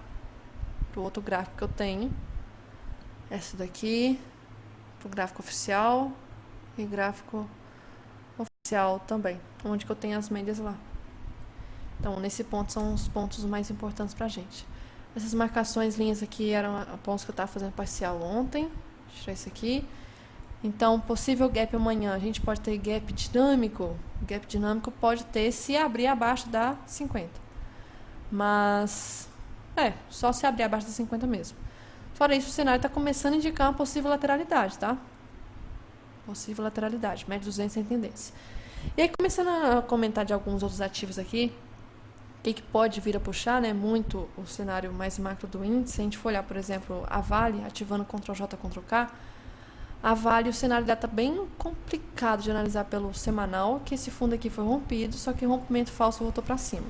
o outro gráfico que eu tenho. Essa daqui, para o gráfico oficial e gráfico oficial também, onde que eu tenho as médias lá. Então, nesse ponto são os pontos mais importantes para a gente. Essas marcações, linhas aqui, eram pontos que eu estava fazendo parcial ontem. Vou tirar isso aqui. Então, possível gap amanhã, a gente pode ter gap dinâmico. Gap dinâmico pode ter se abrir abaixo da 50. Mas, só se abrir abaixo da 50 mesmo. Fora isso, o cenário está começando a indicar uma possível lateralidade, tá? Possível lateralidade, média 200 sem tendência. E aí, começando a comentar de alguns outros ativos aqui, que pode vir a puxar, né, muito o cenário mais macro do índice. Se a gente for olhar, por exemplo, a Vale, ativando Ctrl+J, Ctrl+K, a Vale, o cenário dela está bem complicado de analisar pelo semanal, que esse fundo aqui foi rompido, só que o rompimento falso voltou para cima.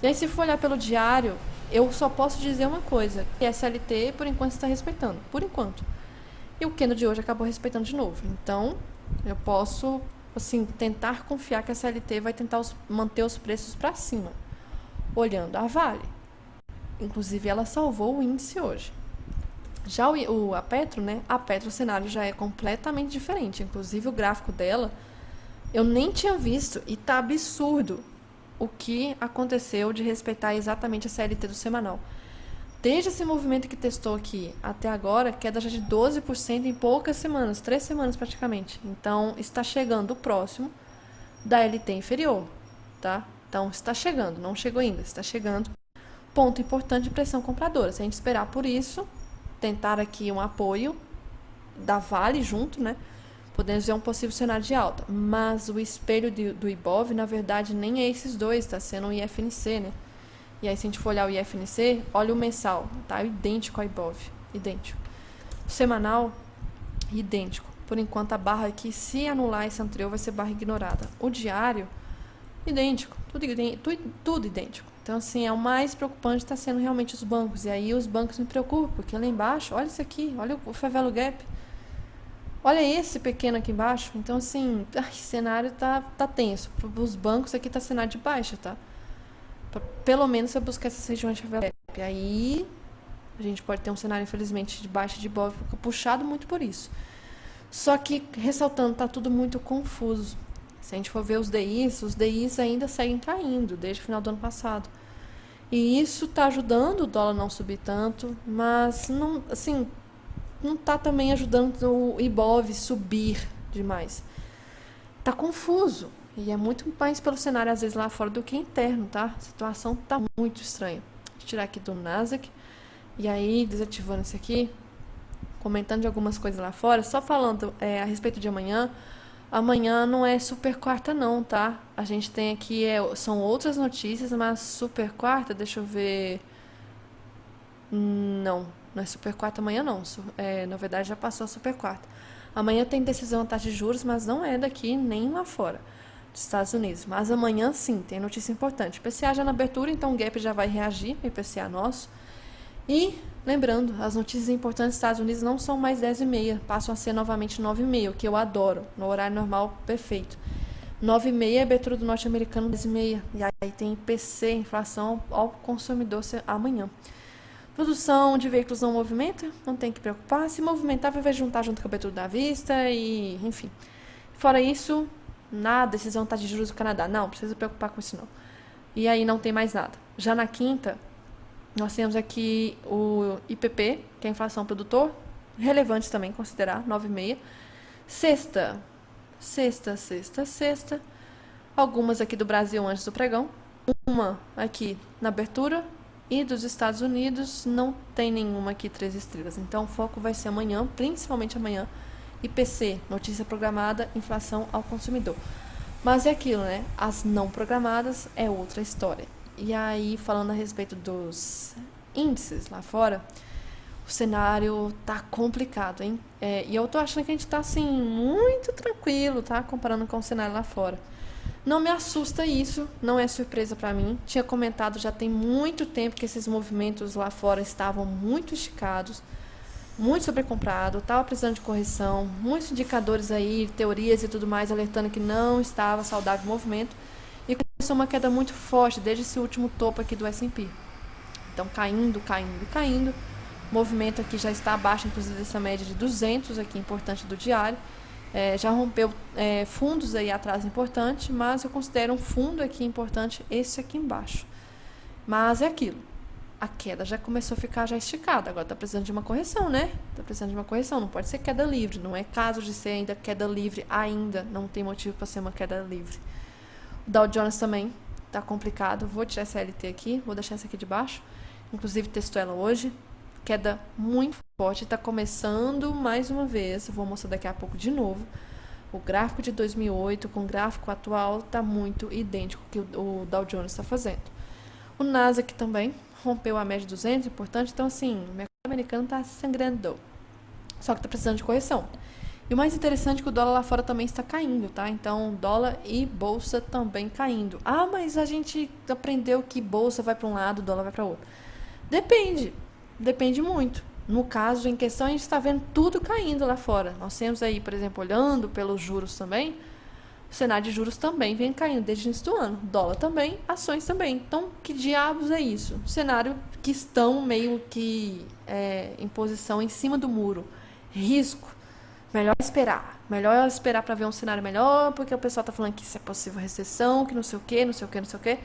E aí, se for olhar pelo diário, eu só posso dizer uma coisa, que a SLT, por enquanto, está respeitando. Por enquanto. E o candle de hoje acabou respeitando de novo. Então, eu posso, assim, tentar confiar que a SLT vai tentar manter os preços para cima. Olhando a Vale. Inclusive, ela salvou o índice hoje. Já a Petro, né? A Petro, o cenário já é completamente diferente. Inclusive, o gráfico dela, eu nem tinha visto. E tá absurdo o que aconteceu de respeitar exatamente a CLT do semanal. Desde esse movimento que testou aqui até agora, queda já de 12% em poucas semanas, 3 semanas praticamente. Então, está chegando o próximo da LT inferior, tá? Então, está chegando, não chegou ainda, está chegando. Ponto importante de pressão compradora. Se a gente esperar por isso, tentar aqui um apoio da Vale junto, né? Podemos ver um possível cenário de alta. Mas o espelho do Ibov, na verdade, nem é esses dois, está sendo o IFNC, né? E aí, se a gente for olhar o IFNC, olha o mensal, tá idêntico ao Ibov, idêntico. O semanal, idêntico. Por enquanto, a barra aqui, se anular esse anterior, vai ser barra ignorada. O diário, idêntico, tudo idêntico. Então, assim, é o mais preocupante está sendo realmente os bancos. E aí, os bancos me preocupam, porque lá embaixo, olha isso aqui, olha o Favelo Gap. Olha esse pequeno aqui embaixo. Então, assim, o cenário tá tenso. Os bancos aqui tá cenário de baixa, tá? Pelo menos se eu buscar essas regiões de Favela Gap. Aí a gente pode ter um cenário, infelizmente, de baixa de Ibov, puxado muito por isso. Só que, ressaltando, tá tudo muito confuso. Se a gente for ver os DIs ainda seguem caindo desde o final do ano passado. E isso tá ajudando o dólar não subir tanto, mas não, assim, não tá também ajudando o Ibov subir demais. Tá confuso. E é muito mais pelo cenário, às vezes, lá fora do que interno, tá? A situação tá muito estranha. Deixa eu tirar aqui do Nasdaq. E aí, desativando esse aqui, comentando de algumas coisas lá fora, só falando a respeito de amanhã. Amanhã não é super quarta não, tá? A gente tem aqui, são outras notícias, mas super quarta, deixa eu ver... Não é super quarta amanhã não. Na verdade, já passou a super quarta. Amanhã tem decisão da taxa de juros, mas não é daqui nem lá fora dos Estados Unidos. Mas amanhã sim, tem notícia importante. IPCA já na abertura, então o Gap já vai reagir, o IPCA nosso. E, lembrando, as notícias importantes dos Estados Unidos não são mais 10h30, passam a ser novamente 9h30, o que eu adoro, no horário normal, perfeito. 9h30 é abertura do norte-americano, 10h30. E aí tem IPC, inflação ao consumidor amanhã. Produção de veículos não movimenta, não tem que preocupar. Se movimentar, vai juntar junto com a abertura da vista e, enfim. Fora isso, nada, decisão taxa de juros do Canadá. Não precisa preocupar com isso não. E aí não tem mais nada. Já na quinta, nós temos aqui o IPP, que é a inflação produtor, relevante também considerar, 9,5. Sexta. Algumas aqui do Brasil antes do pregão. Uma aqui na abertura. E dos Estados Unidos não tem nenhuma aqui 3 estrelas. Então o foco vai ser amanhã, principalmente amanhã. IPC, notícia programada, inflação ao consumidor. Mas é aquilo, né? As não programadas é outra história. E aí, falando a respeito dos índices lá fora, o cenário tá complicado, hein? E eu tô achando que a gente tá, assim, muito tranquilo, tá? Comparando com o cenário lá fora. Não me assusta isso, não é surpresa para mim. Tinha comentado já tem muito tempo que esses movimentos lá fora estavam muito esticados, muito sobrecomprado, estava precisando de correção, muitos indicadores aí, teorias e tudo mais, alertando que não estava saudável o movimento. E começou uma queda muito forte desde esse último topo aqui do S&P. Então, caindo. O movimento aqui já está abaixo, inclusive, dessa média de 200 aqui, importante do diário. Já rompeu fundos aí atrás importante, mas eu considero um fundo aqui importante esse aqui embaixo. Mas é aquilo, a queda já começou a ficar já esticada, agora está precisando de uma correção, né? Está precisando de uma correção, não pode ser queda livre, não é caso de ser ainda queda livre ainda, não tem motivo para ser uma queda livre. O Dow Jones também está complicado, vou tirar essa LT aqui, vou deixar essa aqui de baixo, inclusive testou ela hoje. Queda muito forte, está começando mais uma vez, eu vou mostrar daqui a pouco de novo. O gráfico de 2008 com o gráfico atual está muito idêntico ao que o Dow Jones está fazendo. O Nasdaq também rompeu a média de 200, importante, então assim, o mercado americano está sangrando, só que está precisando de correção. E o mais interessante é que o dólar lá fora também está caindo, tá? Então, dólar e bolsa também caindo. Ah, mas a gente aprendeu que bolsa vai para um lado, dólar vai para outro. Depende muito. No caso, em questão, a gente está vendo tudo caindo lá fora. Nós temos aí, por exemplo, olhando pelos juros também, o cenário de juros também vem caindo desde o início do ano. Dólar também, ações também. Então, que diabos é isso? Cenário que estão meio que em posição em cima do muro. Risco. Melhor esperar para ver um cenário melhor, porque o pessoal está falando que isso é possível recessão, que não sei o quê.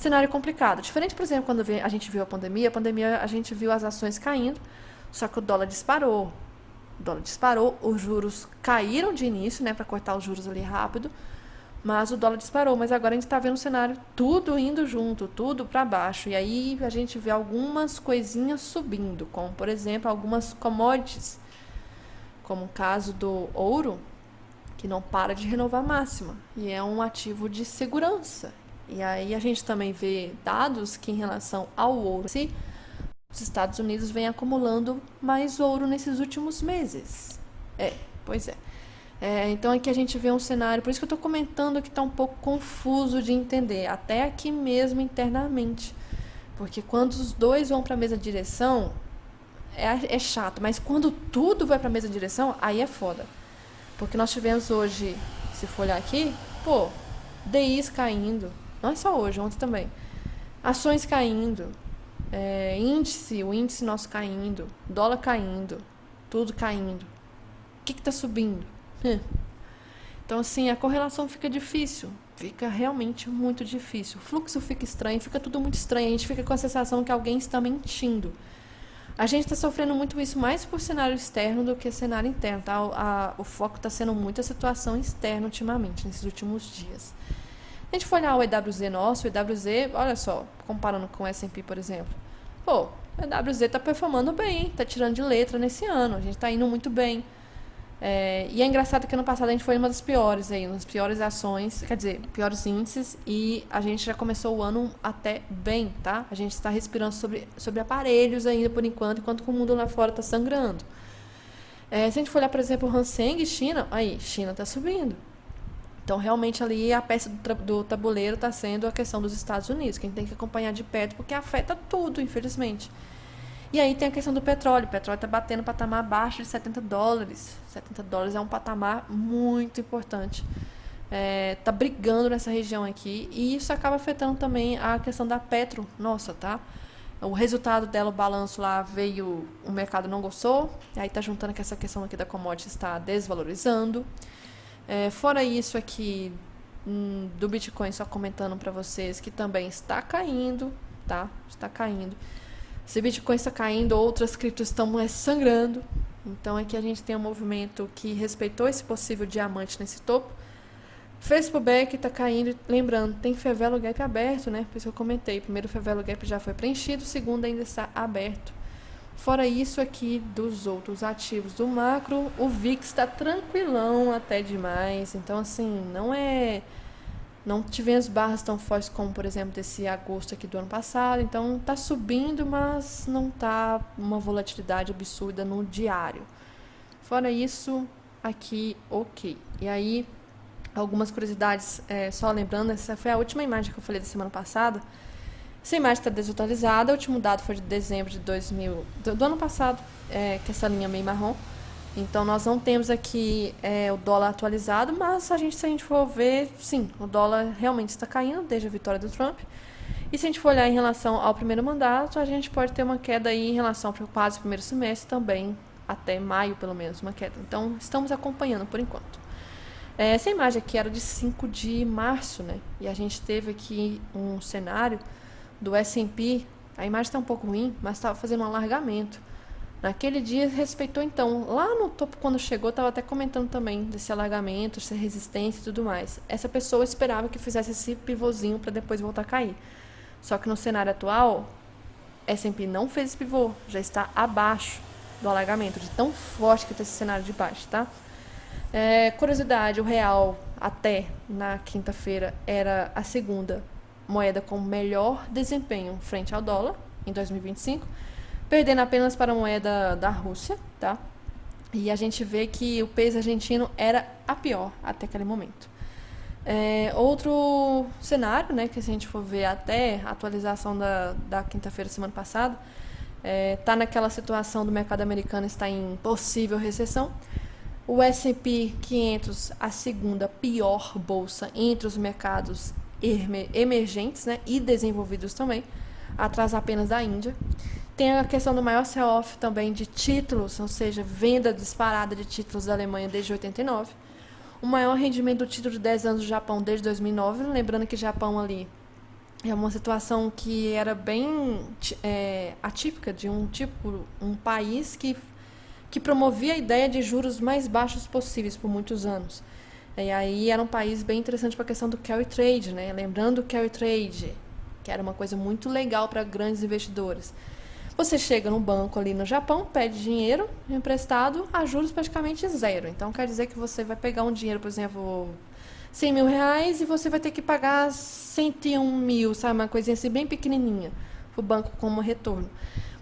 cenário complicado. Diferente, por exemplo, quando a gente viu a pandemia a gente viu as ações caindo, só que o dólar disparou. O dólar disparou, os juros caíram de início, né, para cortar os juros ali rápido, mas o dólar disparou. Mas agora a gente está vendo um cenário tudo indo junto, tudo para baixo. E aí a gente vê algumas coisinhas subindo, como, por exemplo, algumas commodities, como o caso do ouro, que não para de renovar a máxima. E é um ativo de segurança. E aí a gente também vê dados que, em relação ao ouro, se os Estados Unidos vêm acumulando mais ouro nesses últimos meses. Pois é. Então aqui a gente vê um cenário, por isso que eu estou comentando que está um pouco confuso de entender, até aqui mesmo internamente. Porque quando os dois vão para a mesma direção, é chato, mas quando tudo vai para a mesma direção, aí é foda. Porque nós tivemos hoje, se for olhar aqui, DIs caindo, não é só hoje, ontem também. Ações caindo, o índice nosso caindo, dólar caindo, tudo caindo. O que está subindo? Então, assim, a correlação fica difícil, fica realmente muito difícil. O fluxo fica estranho, fica tudo muito estranho, a gente fica com a sensação que alguém está mentindo. A gente está sofrendo muito isso mais por cenário externo do que cenário interno, tá? O foco está sendo muito a situação externa ultimamente, nesses últimos dias. A gente for olhar o EWZ nosso, o EWZ, olha só, comparando com o S&P, por exemplo. O EWZ está performando bem, está tirando de letra nesse ano, a gente está indo muito bem. E é engraçado que ano passado a gente foi uma das piores aí, nas piores ações, quer dizer, piores índices, e a gente já começou o ano até bem, tá? A gente está respirando sobre aparelhos ainda por enquanto o mundo lá fora está sangrando. Se a gente for olhar, por exemplo, o Hang Seng e China, China está subindo. Então, realmente, ali a peça do tabuleiro está sendo a questão dos Estados Unidos, que a gente tem que acompanhar de perto, porque afeta tudo, infelizmente. E aí tem a questão do petróleo. O petróleo está batendo patamar abaixo de $70. $70 é um patamar muito importante. Está brigando nessa região aqui. E isso acaba afetando também a questão da Petro. Nossa, tá? O resultado dela, o balanço lá veio, o mercado não gostou. Aí está juntando com essa questão aqui da commodity, está desvalorizando. Fora isso aqui, do Bitcoin, só comentando para vocês que também está caindo, tá? Está caindo. Se Bitcoin está caindo, outras criptos estão sangrando. Então aqui a gente tem um movimento que respeitou esse possível diamante nesse topo. Fez pullback, está caindo. Lembrando, tem Favelo Gap aberto, né? Por isso que eu comentei. Primeiro, o Favelo Gap já foi preenchido. O segundo ainda está aberto. Fora isso aqui, dos outros ativos do macro, o VIX está tranquilão até demais. Então, assim, não tivemos barras tão fortes como, por exemplo, desse agosto aqui do ano passado. Então, está subindo, mas não está uma volatilidade absurda no diário. Fora isso, aqui, ok. E aí, algumas curiosidades, só lembrando, essa foi a última imagem que eu falei da semana passada. Essa imagem está desatualizada, o último dado foi de dezembro de 2000, do ano passado, que é essa linha meio marrom. Então, nós não temos aqui o dólar atualizado, mas se a gente for ver, sim, o dólar realmente está caindo desde a vitória do Trump. E se a gente for olhar em relação ao primeiro mandato, a gente pode ter uma queda aí em relação ao quase primeiro semestre também, até maio pelo menos, uma queda. Então, estamos acompanhando por enquanto. Essa imagem aqui era de 5 de março, né? E a gente teve aqui um cenário do S&P, a imagem está um pouco ruim, mas estava fazendo um alargamento. Naquele dia respeitou, então, lá no topo quando chegou, estava até comentando também desse alargamento, essa resistência e tudo mais. Essa pessoa esperava que fizesse esse pivôzinho para depois voltar a cair. Só que no cenário atual, S&P não fez esse pivô, já está abaixo do alargamento, de tão forte que está esse cenário de baixo, tá? Curiosidade, o real até na quinta-feira era a segunda moeda com melhor desempenho frente ao dólar em 2025, perdendo apenas para a moeda da Rússia, tá? E a gente vê que o peso argentino era a pior até aquele momento. Outro cenário, né, que se a gente for ver até a atualização da quinta-feira semana passada, tá naquela situação do mercado americano está em possível recessão. O S&P 500, a segunda pior bolsa entre os mercados emergentes, né, e desenvolvidos também, atrás apenas da Índia. Tem a questão do maior sell-off também de títulos, ou seja, venda disparada de títulos da Alemanha desde 89. O maior rendimento do título de 10 anos do Japão desde 2009, lembrando que o Japão ali É uma situação que era bem atípica de um país que promovia a ideia de juros mais baixos possíveis por muitos anos. E aí era um país bem interessante para a questão do carry trade, né? Lembrando o carry trade, que era uma coisa muito legal para grandes investidores. Você chega no banco ali no Japão, pede dinheiro emprestado a juros praticamente zero. Então quer dizer que você vai pegar um dinheiro, por exemplo, 100 mil reais e você vai ter que pagar 101 mil, sabe? Uma coisinha assim bem pequenininha para o banco como retorno.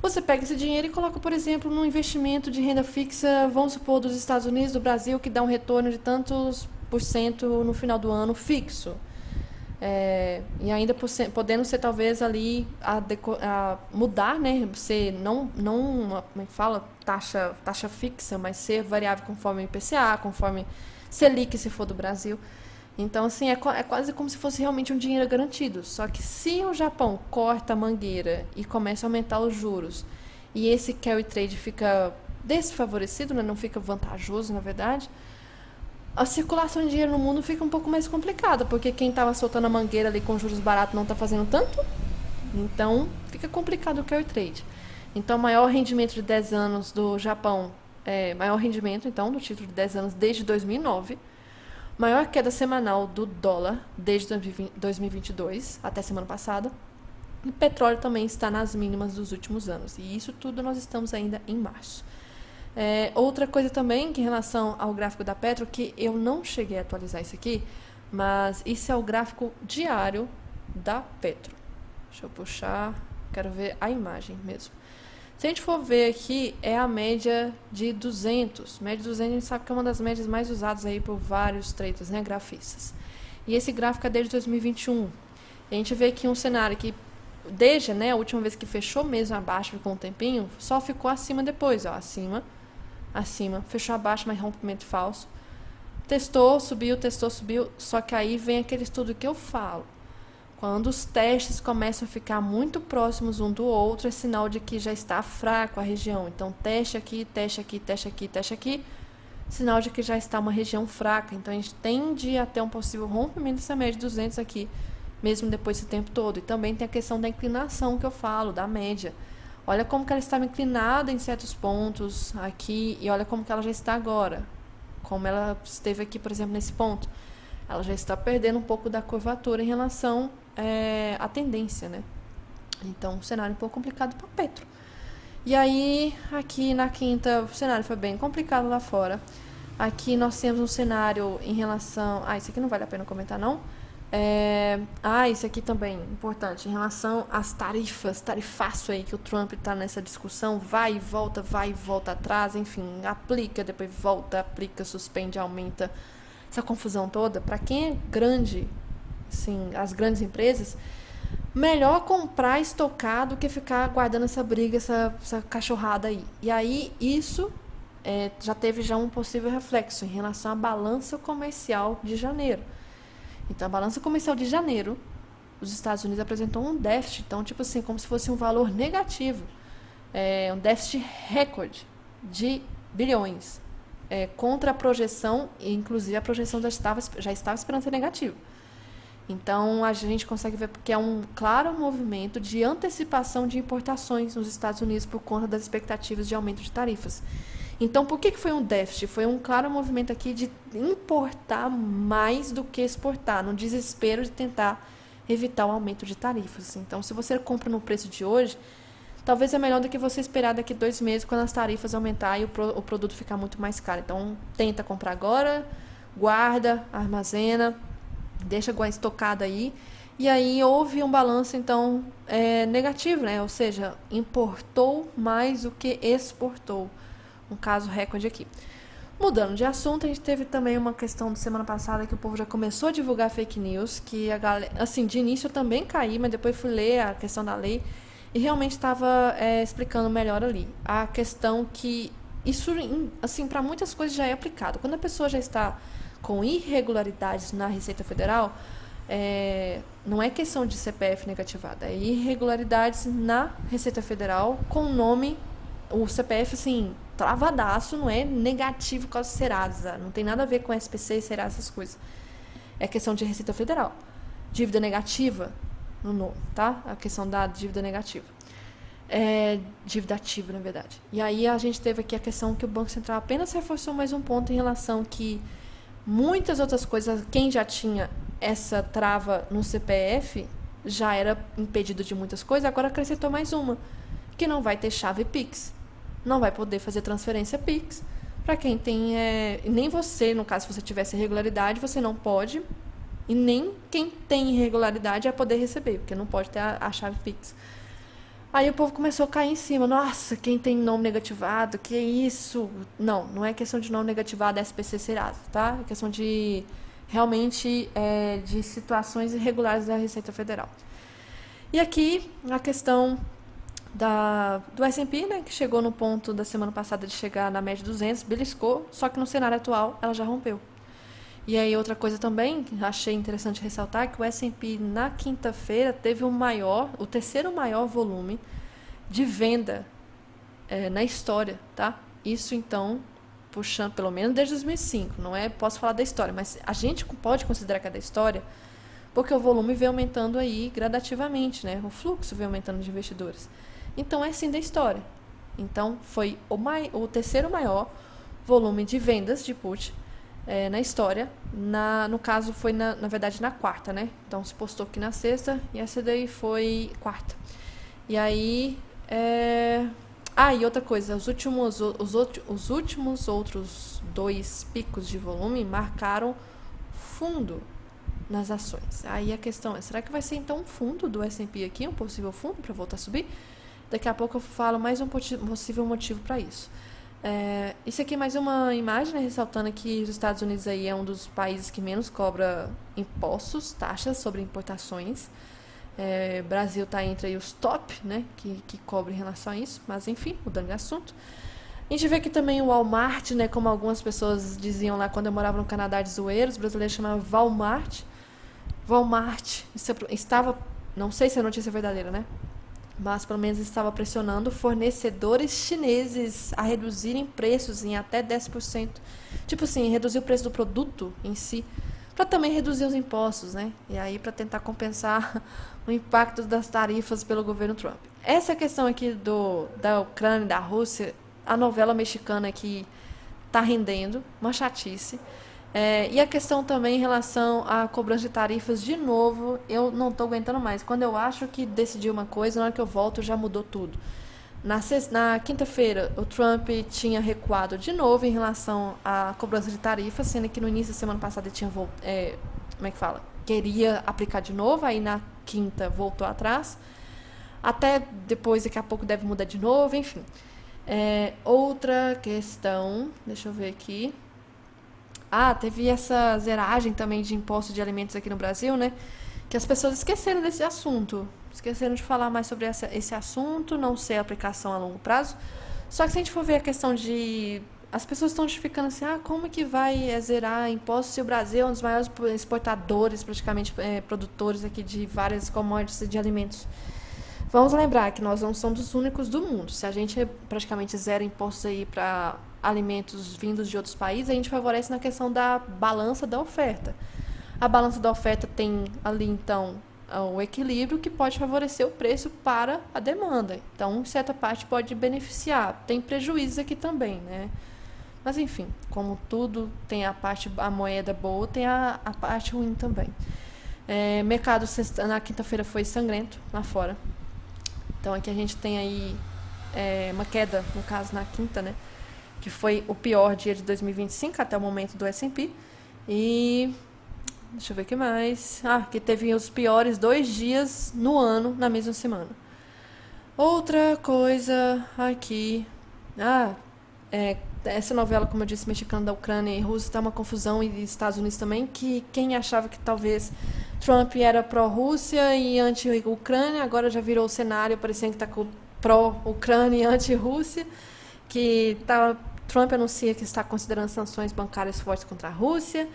Você pega esse dinheiro e coloca, por exemplo, num investimento de renda fixa, vamos supor, dos Estados Unidos, do Brasil, que dá um retorno de tantos por cento no final do ano fixo. E ainda podendo ser talvez ali a mudar, né? Ser não como é que fala? Taxa fixa, mas ser variável conforme o IPCA, conforme Selic, se for do Brasil. Então, assim, é quase como se fosse realmente um dinheiro garantido. Só que se o Japão corta a mangueira e começa a aumentar os juros, e esse carry trade fica desfavorecido, né? Não fica vantajoso, na verdade, a circulação de dinheiro no mundo fica um pouco mais complicada, porque quem estava soltando a mangueira ali com juros baratos não está fazendo tanto, então fica complicado o carry trade. Então, o maior rendimento de 10 anos do Japão, maior rendimento, então, do título de 10 anos desde 2009, maior queda semanal do dólar desde 2022 até semana passada. E o petróleo também está nas mínimas dos últimos anos. E isso tudo nós estamos ainda em março. Outra coisa também que em relação ao gráfico da Petro, que eu não cheguei a atualizar isso aqui, mas isso é o gráfico diário da Petro. Deixa eu puxar, quero ver a imagem mesmo. Se a gente for ver aqui, é a média de 200. Média de 200 a gente sabe que é uma das médias mais usadas aí por vários traders, né, grafistas. E esse gráfico é desde 2021. E a gente vê aqui um cenário que, desde, né, a última vez que fechou mesmo abaixo, ficou um tempinho, só ficou acima depois, ó, acima, fechou abaixo, mas rompimento falso. Testou, subiu, só que aí vem aquele estudo que eu falo. Quando os testes começam a ficar muito próximos um do outro, é sinal de que já está fraco a região. Então, teste aqui, teste aqui, teste aqui, teste aqui, sinal de que já está uma região fraca. Então, a gente tende a ter um possível rompimento dessa média de 200 aqui, mesmo depois desse tempo todo. E também tem a questão da inclinação que eu falo, da média. Olha como que ela estava inclinada em certos pontos aqui e olha como que ela já está agora. Como ela esteve aqui, por exemplo, nesse ponto. Ela já está perdendo um pouco da curvatura em relação à tendência, né? Então, um cenário um pouco complicado para Petro. E aí, aqui na quinta, o cenário foi bem complicado lá fora. Aqui nós temos um cenário em relação... isso aqui não vale a pena comentar, não. Isso aqui também, importante, em relação às tarifas, tarifaço aí, que o Trump está nessa discussão, vai e volta atrás, enfim, aplica, depois volta, aplica, suspende, aumenta, essa confusão toda. Para quem é grande, assim, as grandes empresas, melhor comprar estocado que ficar guardando essa briga, essa cachorrada aí. E aí, isso já teve um possível reflexo em relação à balança comercial de janeiro. Então, a balança comercial de janeiro, os Estados Unidos apresentou um déficit, então, tipo assim, como se fosse um valor negativo, um déficit recorde de bilhões, contra a projeção, e inclusive a projeção já estava esperando ser negativa. Então, a gente consegue ver que é um claro movimento de antecipação de importações nos Estados Unidos por conta das expectativas de aumento de tarifas. Então, por que foi um déficit? Foi um claro movimento aqui de importar mais do que exportar, no desespero de tentar evitar o aumento de tarifas. Então, se você compra no preço de hoje, talvez é melhor do que você esperar daqui 2 meses, quando as tarifas aumentar e o produto ficar muito mais caro. Então, tenta comprar agora, guarda, armazena, deixa estocada aí. E aí houve um balanço, então, negativo, né? Ou seja, importou mais do que exportou. Um caso recorde aqui. Mudando de assunto, a gente teve também uma questão de semana passada que o povo já começou a divulgar fake news, que a galera, assim, de início eu também caí, mas depois fui ler a questão da lei e realmente estava explicando melhor ali. A questão que isso, assim, para muitas coisas já é aplicado. Quando a pessoa já está com irregularidades na Receita Federal, não é questão de CPF negativado, é irregularidades na Receita Federal com nome, o CPF, assim, travadaço, não é negativo por causa de Serasa, não tem nada a ver com SPC e Serasa, essas coisas. É questão de Receita Federal. Dívida negativa, no novo, tá? A questão da dívida negativa. Dívida ativa, na verdade. E aí a gente teve aqui a questão que o Banco Central apenas reforçou mais um ponto em relação que muitas outras coisas, quem já tinha essa trava no CPF já era impedido de muitas coisas, agora acrescentou mais uma, que não vai ter chave Pix. Não vai poder fazer transferência Pix. Para quem tem... nem você, no caso, se você tivesse irregularidade, você não pode. E nem quem tem irregularidade vai poder receber, porque não pode ter a chave Pix. Aí o povo começou a cair em cima. Nossa, quem tem nome negativado, que isso? Não é questão de nome negativado SPC Serasa, tá? É questão de, realmente, de situações irregulares da Receita Federal. E aqui, a questão do S&P, né, que chegou no ponto da semana passada de chegar na média de 200, beliscou, só que no cenário atual ela já rompeu. E aí outra coisa também, que achei interessante ressaltar, que o S&P na quinta-feira teve o terceiro maior volume de venda na história, tá? Isso então, puxando pelo menos desde 2005, posso falar da história, mas a gente pode considerar que é da história, porque o volume vem aumentando aí gradativamente, né? O fluxo vem aumentando de investidores. Então é sim da história. Então foi o terceiro maior volume de vendas de put na história. No caso foi na verdade na quarta, né? Então se postou aqui na sexta e essa daí foi quarta. E aí e outra coisa, os últimos outros 2 picos de volume marcaram fundo nas ações. Aí a questão é, será que vai ser então um fundo do S&P aqui, um possível fundo para voltar a subir? Daqui a pouco eu falo mais um possível motivo para isso. Isso aqui é mais uma imagem, né, ressaltando que os Estados Unidos aí é um dos países que menos cobra impostos, taxas sobre importações. Brasil está entre aí os top, né, que cobra em relação a isso, mas enfim, mudando de assunto. A gente vê aqui também o Walmart, né, como algumas pessoas diziam lá quando eu morava no Canadá de zoeiro, os brasileiros chamavam Walmart. Walmart estava, não sei se a notícia é verdadeira, né? Mas pelo menos estava pressionando fornecedores chineses a reduzirem preços em até 10%. Tipo assim, reduzir o preço do produto em si, para também reduzir os impostos, né? E aí para tentar compensar o impacto das tarifas pelo governo Trump. Essa questão aqui da Ucrânia e da Rússia, a novela mexicana aqui está rendendo, uma chatice. E a questão também em relação à cobrança de tarifas, de novo, eu não estou aguentando mais. Quando eu acho que decidi uma coisa, na hora que eu volto já mudou tudo. Na quinta-feira, o Trump tinha recuado de novo em relação à cobrança de tarifas, sendo que no início da semana passada ele tinha queria aplicar de novo, aí na quinta voltou atrás. Até depois, daqui a pouco deve mudar de novo, enfim. Outra questão, deixa eu ver aqui. Teve essa zeragem também de imposto de alimentos aqui no Brasil, né? Que as pessoas esqueceram desse assunto. Esqueceram de falar mais sobre esse assunto, não sei a aplicação a longo prazo. Só que se a gente for ver a questão de... As pessoas estão justificando assim, como que vai zerar imposto se o Brasil é um dos maiores exportadores, praticamente produtores aqui de várias commodities de alimentos. Vamos lembrar que nós não somos os únicos do mundo. Se a gente praticamente zera impostos aí para alimentos vindos de outros países, a gente favorece na questão da balança da oferta. A balança da oferta tem ali, então, o equilíbrio que pode favorecer o preço para a demanda. Então, em certa parte, pode beneficiar. Tem prejuízos aqui também, né? Mas, enfim, como tudo tem a moeda boa, tem a parte ruim também. Mercado na quinta-feira foi sangrento lá fora. Então, aqui a gente tem aí uma queda, no caso, na quinta, né? Que foi o pior dia de 2025 até o momento do S&P. E deixa eu ver o que mais. Que teve os piores 2 dias no ano, na mesma semana. Outra coisa aqui. Essa novela, como eu disse, mexicana da Ucrânia e Rússia, está uma confusão, e Estados Unidos também, que quem achava que talvez Trump era pró-Rússia e anti-Ucrânia, agora já virou o cenário, parecendo que está pró-Ucrânia e anti-Rússia, Trump anuncia que está considerando sanções bancárias fortes contra a Rússia,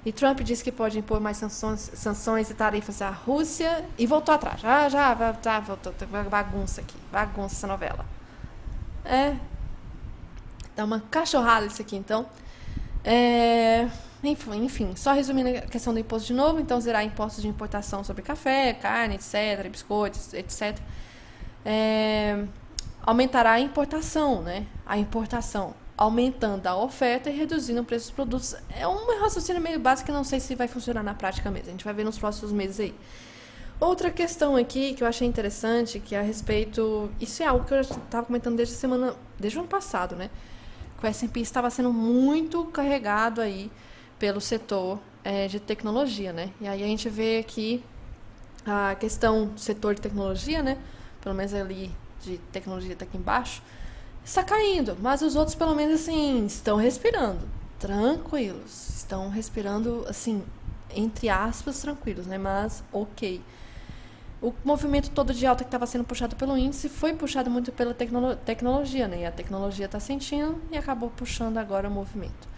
e Trump disse que pode impor mais sanções e tarifas à Rússia, e voltou atrás. Voltou. Bagunça aqui. Bagunça essa novela. Dá uma cachorrada isso aqui, então. Enfim, só resumindo a questão do imposto de novo, então zerar impostos de importação sobre café, carne, etc., biscoitos, etc. Aumentará a importação, né? A importação, aumentando a oferta e reduzindo o preço dos produtos. É um raciocínio meio básico que não sei se vai funcionar na prática mesmo. A gente vai ver nos próximos meses aí. Outra questão aqui que eu achei interessante, que é a respeito... Isso é algo que eu já estava comentando desde o ano passado, né? Que o S&P estava sendo muito carregado aí pelo setor de tecnologia, né? E aí a gente vê aqui a questão do setor de tecnologia, né? Pelo menos ali de tecnologia tá aqui embaixo, está caindo, mas os outros pelo menos assim estão respirando tranquilos, estão respirando assim, entre aspas, tranquilos, né? Mas ok. O movimento todo de alta que estava sendo puxado pelo índice foi puxado muito pela tecnologia, né? E a tecnologia está sentindo e acabou puxando agora o movimento.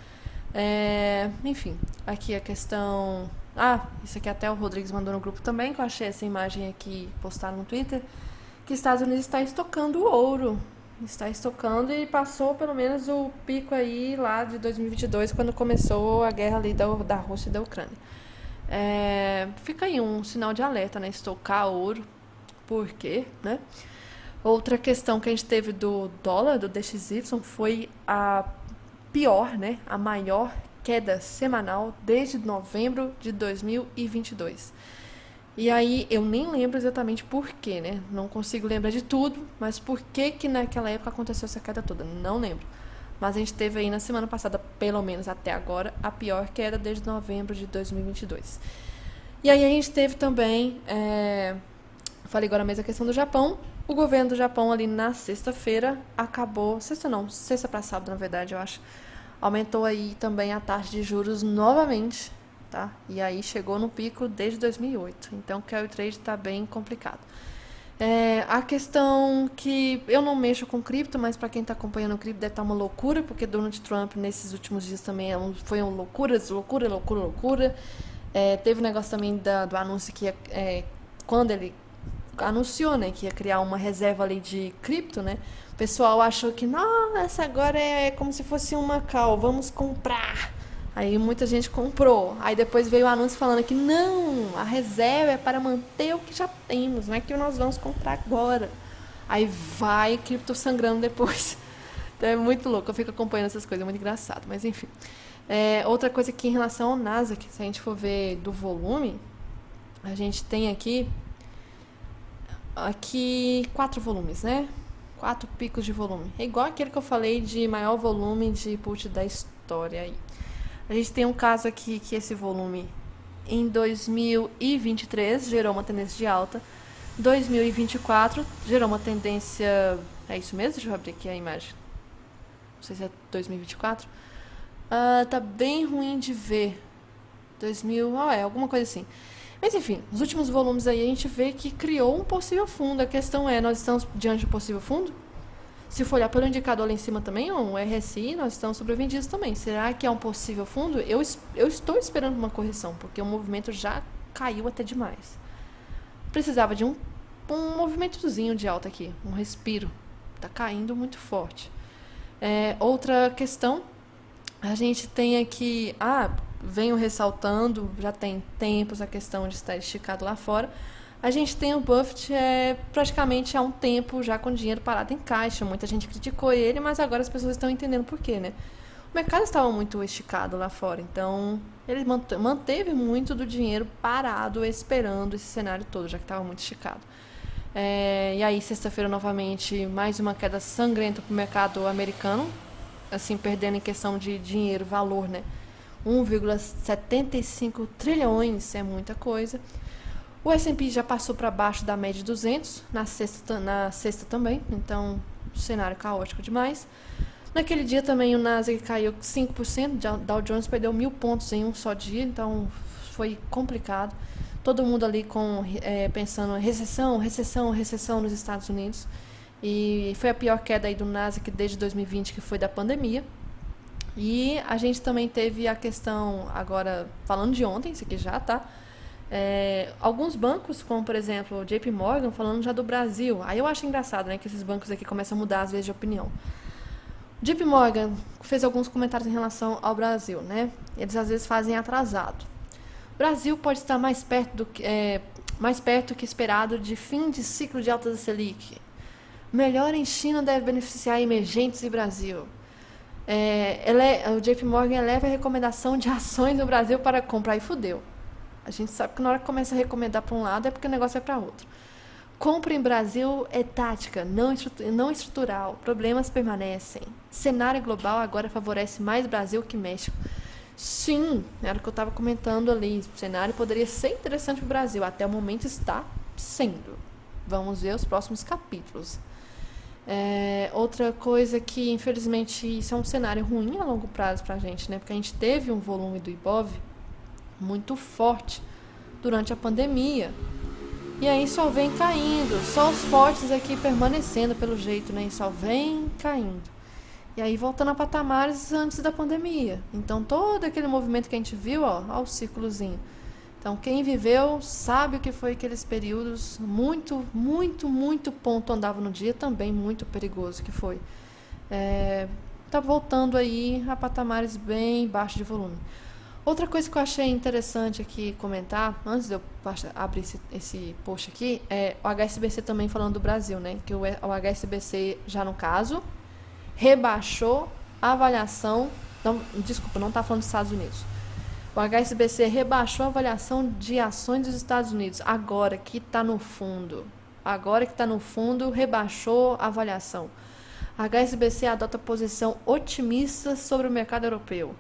Enfim, aqui a questão... isso aqui até o Rodrigues mandou no grupo também, que eu achei essa imagem aqui postada no Twitter, que os Estados Unidos está estocando o ouro. Está estocando e passou pelo menos o pico aí lá de 2022, quando começou a guerra ali da Rússia e da Ucrânia. Fica aí um sinal de alerta, né? Estocar ouro. Por quê, né? Outra questão que a gente teve do dólar, do DXY, foi a pior, né? A maior queda semanal desde novembro de 2022. E aí, eu nem lembro exatamente por quê, né? Não consigo lembrar de tudo, mas por que naquela época aconteceu essa queda toda? Não lembro. Mas a gente teve aí na semana passada, pelo menos até agora, a pior queda desde novembro de 2022. E aí a gente teve também, falei agora mesmo a questão do Japão. O governo do Japão ali na sexta-feira acabou, sexta para sábado na verdade eu acho, aumentou aí também a taxa de juros novamente, tá? E aí chegou no pico desde 2008. Então o carry trade está bem complicado. A questão que eu não mexo com cripto, mas para quem está acompanhando o cripto deve estar uma loucura, porque Donald Trump nesses últimos dias também foi uma loucura. Teve um negócio também do anúncio que quando ele anunciou, né, que ia criar uma reserva ali de cripto, né, o pessoal achou que, essa agora é como se fosse uma call, vamos comprar. Aí muita gente comprou. Aí depois veio o anúncio falando que não, a reserva é para manter o que já temos, não é que nós vamos comprar agora. Aí vai cripto sangrando depois. Então é muito louco, eu fico acompanhando essas coisas, é muito engraçado. Mas enfim. Outra coisa aqui em relação ao Nasdaq, se a gente for ver do volume, a gente tem aqui 4 volumes, né? 4 picos de volume. É igual aquele que eu falei de maior volume de put da história aí. A gente tem um caso aqui que esse volume em 2023 gerou uma tendência de alta. 2024 gerou uma tendência... É isso mesmo? Deixa eu abrir aqui a imagem. Não sei se é 2024. Tá bem ruim de ver. Alguma coisa assim. Mas enfim, os últimos volumes aí a gente vê que criou um possível fundo. A questão é, nós estamos diante de um possível fundo? Se for olhar pelo indicador lá em cima também, um RSI, nós estamos sobrevendidos também. Será que é um possível fundo? Eu estou esperando uma correção, porque o movimento já caiu até demais. Precisava de um movimentozinho de alta aqui, um respiro. Está caindo muito forte. Outra questão, a gente tem aqui... venho ressaltando, já tem tempos a questão de estar esticado lá fora. A gente tem o Buffett praticamente há um tempo já com dinheiro parado em caixa. Muita gente criticou ele, mas agora as pessoas estão entendendo por quê, né? O mercado estava muito esticado lá fora, então ele manteve muito do dinheiro parado esperando esse cenário todo, já que estava muito esticado. E aí, sexta-feira, novamente, mais uma queda sangrenta para o mercado americano, assim, perdendo em questão de dinheiro, valor, né? 1,75 trilhões é muita coisa. O S&P já passou para baixo da média de 200 na sexta também, então cenário caótico demais. Naquele dia também o Nasdaq caiu 5%, Dow Jones perdeu 1.000 pontos em um só dia, então foi complicado. Todo mundo ali pensando recessão nos Estados Unidos. E foi a pior queda aí do Nasdaq desde 2020, que foi da pandemia. E a gente também teve a questão, agora falando de ontem, isso aqui já tá, alguns bancos, como por exemplo o JP Morgan, falando já do Brasil. Aí eu acho engraçado, né, que esses bancos aqui começam a mudar às vezes de opinião. JP Morgan fez alguns comentários em relação ao Brasil, né? Eles às vezes fazem atrasado. O Brasil pode estar mais perto que esperado de fim de ciclo de alta da Selic. Melhora em China deve beneficiar emergentes e Brasil. O JP Morgan eleva a recomendação de ações no Brasil para compra. Aí fudeu. A gente sabe que na hora que começa a recomendar para um lado é porque o negócio vai para outro. Compra em Brasil é tática, não estrutural. Problemas permanecem. Cenário global agora favorece mais Brasil que México. Sim, era o que eu estava comentando ali. O cenário poderia ser interessante para o Brasil. Até o momento está sendo. Vamos ver os próximos capítulos. Outra coisa que, infelizmente, isso é um cenário ruim a longo prazo para a gente, né? Porque a gente teve um volume do Ibov muito forte durante a pandemia. E aí só vem caindo. Só os fortes aqui permanecendo pelo jeito, né? E só vem caindo. E aí voltando a patamares antes da pandemia. Então todo aquele movimento que a gente viu, ó o círculozinho. Então quem viveu sabe o que foi aqueles períodos muito, muito, muito ponto andava no dia, também muito perigoso que foi. Tá voltando aí a patamares bem baixos de volume. Outra coisa que eu achei interessante aqui comentar, antes de eu abrir esse post aqui, é o HSBC também falando do Brasil, né? Que o HSBC já no caso rebaixou a avaliação, não está falando dos Estados Unidos. O HSBC rebaixou a avaliação de ações dos Estados Unidos, agora que está no fundo. Rebaixou a avaliação. A HSBC adota posição otimista sobre o mercado europeu.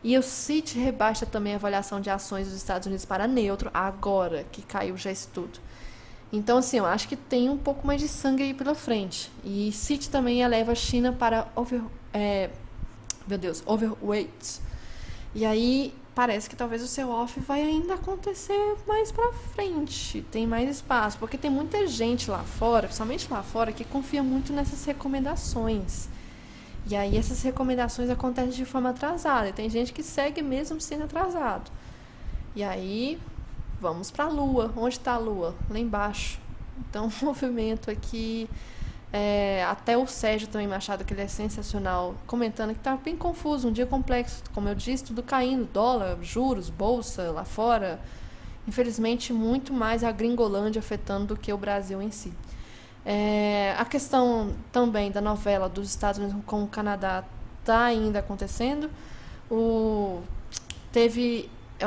E o Citi rebaixa também a avaliação de ações dos Estados Unidos para neutro, agora que caiu já isso tudo. Então, assim, eu acho que tem um pouco mais de sangue aí pela frente. E Citi também eleva a China para overweight. E aí, parece que talvez o seu off vai ainda acontecer mais pra frente. Tem mais espaço, porque tem muita gente lá fora, principalmente lá fora, que confia muito nessas recomendações. E aí, essas recomendações acontecem de forma atrasada. E tem gente que segue mesmo sendo atrasado. E aí... vamos para a Lua. Onde está a Lua? Lá embaixo. Então, o movimento aqui... até o Sérgio também Machado, que ele é sensacional, comentando que está bem confuso, um dia complexo. Como eu disse, tudo caindo. Dólar, juros, bolsa lá fora. Infelizmente, muito mais a Gringolândia afetando do que o Brasil em si. A questão também da novela dos Estados Unidos com o Canadá está ainda acontecendo. Eu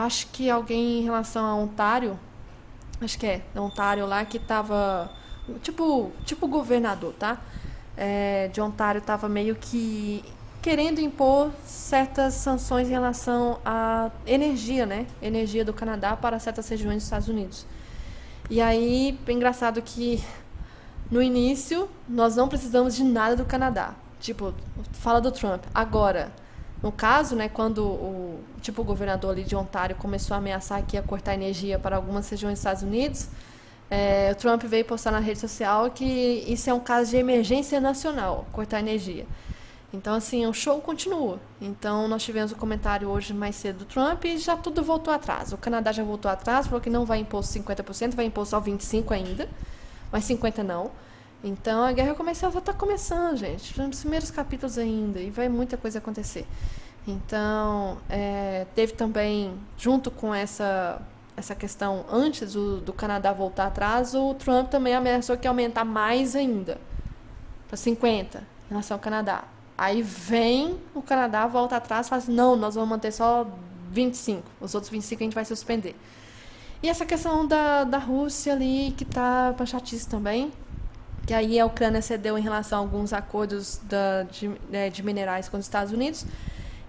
acho que alguém em relação a Ontário, acho que Ontário lá, que estava tipo governador, tá? De Ontário estava meio que querendo impor certas sanções em relação à energia, né? Energia do Canadá para certas regiões dos Estados Unidos. E aí, é engraçado que no início nós não precisamos de nada do Canadá. Tipo, fala do Trump. Agora... no caso, né, quando o governador ali de Ontário começou a ameaçar que ia cortar energia para algumas regiões dos Estados Unidos, o Trump veio postar na rede social que isso é um caso de emergência nacional, cortar energia. Então, assim, o show continua. Então, nós tivemos o comentário hoje mais cedo do Trump e já tudo voltou atrás. O Canadá já voltou atrás, falou que não vai impor 50%, vai impor só 25% ainda, mas 50% não. Então, a guerra comercial já está começando, gente. Nos primeiros capítulos ainda, e vai muita coisa acontecer. Então, teve também, junto com essa questão, antes do Canadá voltar atrás, o Trump também ameaçou que ia aumentar mais ainda, para 50%, em relação ao Canadá. Aí vem o Canadá, volta atrás e fala assim, não, nós vamos manter só 25%, os outros 25% a gente vai suspender. E essa questão da Rússia ali, que está para chatice também, que aí a Ucrânia cedeu em relação a alguns acordos de minerais com os Estados Unidos.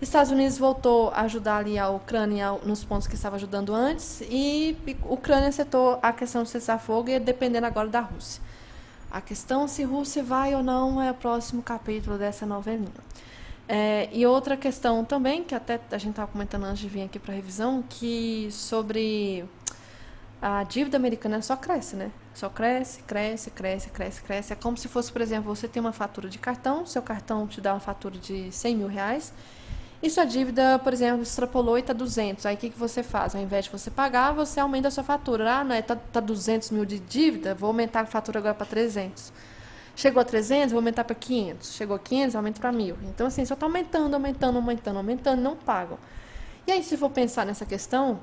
Estados Unidos voltou a ajudar ali a Ucrânia nos pontos que estava ajudando antes e a Ucrânia aceitou a questão do cessar-fogo e dependendo agora da Rússia. A questão se Rússia vai ou não é o próximo capítulo dessa novelinha. E outra questão também, que até a gente estava comentando antes de vir aqui para a revisão, que sobre a dívida americana só cresce, né? Só cresce. É como se fosse, por exemplo, você tem uma fatura de cartão, seu cartão te dá uma fatura de R$100 mil, e sua dívida, por exemplo, extrapolou e está 200. Aí o que você faz? Ao invés de você pagar, você aumenta a sua fatura. Não é, tá 200 mil de dívida, vou aumentar a fatura agora para 300. Chegou a 300, vou aumentar para 500. Chegou a 500, aumenta para 1.000. Então, assim, só está aumentando, não pagam. E aí, se for pensar nessa questão,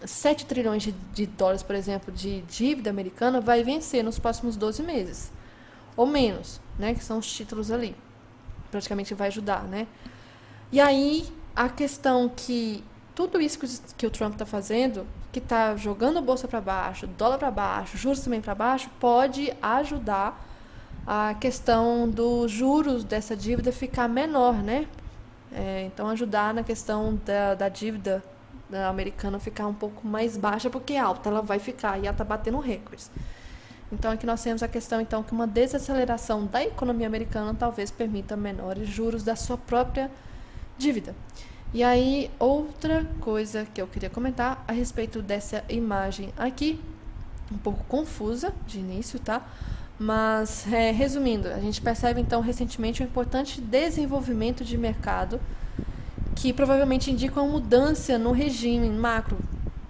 7 trilhões de dólares, por exemplo, de dívida americana vai vencer nos próximos 12 meses. Ou menos, né? Que são os títulos ali. Praticamente vai ajudar, né? E aí, a questão que tudo isso que o Trump está fazendo, que está jogando a bolsa para baixo, dólar para baixo, juros também para baixo, pode ajudar a questão dos juros dessa dívida ficar menor, né? Então, ajudar na questão da dívida americana ficar um pouco mais baixa, porque alta ela vai ficar e ela está batendo recordes. Então, aqui nós temos a questão, então, que uma desaceleração da economia americana talvez permita menores juros da sua própria dívida. E aí, outra coisa que eu queria comentar a respeito dessa imagem aqui, um pouco confusa de início, tá? Mas, resumindo, a gente percebe, então, recentemente um importante desenvolvimento de mercado que provavelmente indica uma mudança no regime macro.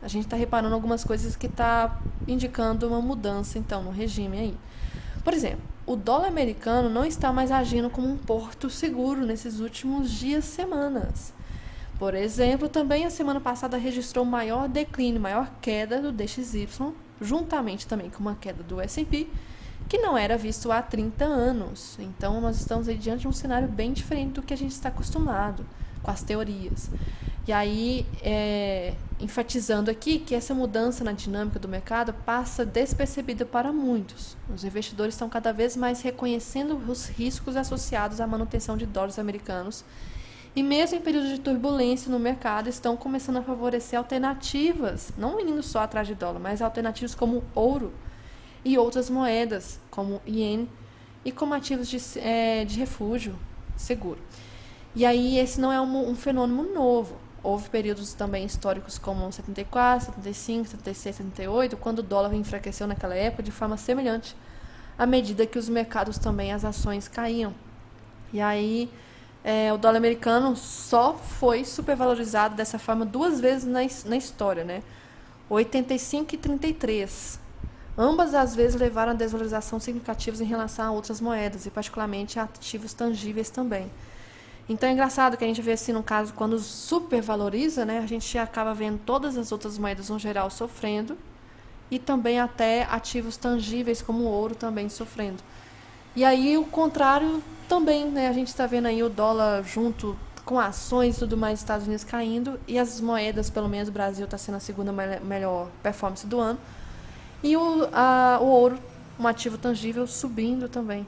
A gente está reparando algumas coisas que está indicando uma mudança, então, no regime aí. Por exemplo, o dólar americano não está mais agindo como um porto seguro nesses últimos dias, semanas. Por exemplo, também a semana passada registrou maior declínio, maior queda do DXY, juntamente também com uma queda do S&P, que não era visto há 30 anos. Então, nós estamos aí diante de um cenário bem diferente do que a gente está acostumado com as teorias. E aí, enfatizando aqui que essa mudança na dinâmica do mercado passa despercebida para muitos. Os investidores estão cada vez mais reconhecendo os riscos associados à manutenção de dólares americanos e mesmo em períodos de turbulência no mercado estão começando a favorecer alternativas, não indo só atrás de dólar, mas alternativas como ouro e outras moedas, como iene, e como ativos de refúgio seguro. E aí esse não é um fenômeno novo. Houve períodos também históricos como 74, 75, 76, 78, quando o dólar enfraqueceu naquela época de forma semelhante, à medida que os mercados também, as ações caíam. E aí o dólar americano só foi supervalorizado dessa forma 2 vezes na história, né? 85 e 33. Ambas as vezes levaram a desvalorização significativas em relação a outras moedas, e particularmente a ativos tangíveis também. Então é engraçado que a gente vê assim, no caso, quando supervaloriza, né, a gente acaba vendo todas as outras moedas no geral sofrendo e também até ativos tangíveis como o ouro também sofrendo. E aí o contrário também, né, a gente está vendo aí o dólar junto com ações e tudo mais, Estados Unidos caindo e as moedas, pelo menos o Brasil está sendo a segunda melhor performance do ano. E o ouro, um ativo tangível, subindo também.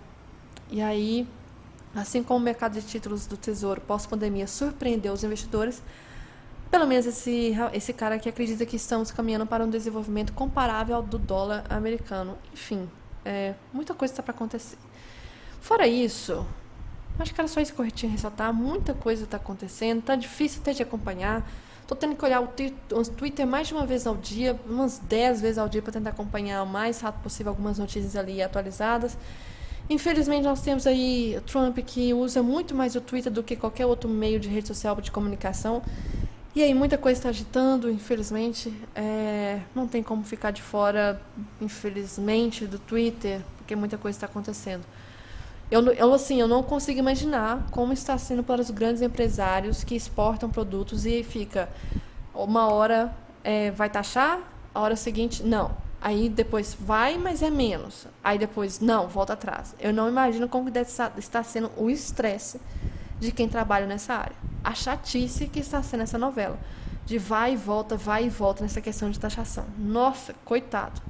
E aí, assim como o mercado de títulos do Tesouro pós-pandemia surpreendeu os investidores, pelo menos esse cara aqui acredita que estamos caminhando para um desenvolvimento comparável ao do dólar americano. Enfim, muita coisa está para acontecer. Fora isso, acho que era só isso que eu tinha que ressaltar. Muita coisa está acontecendo, está difícil até de acompanhar. Estou tendo que olhar o Twitter mais de uma vez ao dia, umas 10 vezes ao dia, para tentar acompanhar o mais rápido possível algumas notícias ali atualizadas. Infelizmente, nós temos aí o Trump, que usa muito mais o Twitter do que qualquer outro meio de rede social de comunicação. E aí, muita coisa está agitando, infelizmente. Não tem como ficar de fora, infelizmente, do Twitter, porque muita coisa está acontecendo. Eu não consigo imaginar como está sendo para os grandes empresários que exportam produtos e fica uma hora vai taxar, a hora seguinte, não. Aí depois vai, mas é menos. Aí depois, não, volta atrás. Eu não imagino como deve estar sendo o estresse de quem trabalha nessa área. A chatice que está sendo essa novela. De vai e volta nessa questão de taxação. Nossa, coitado.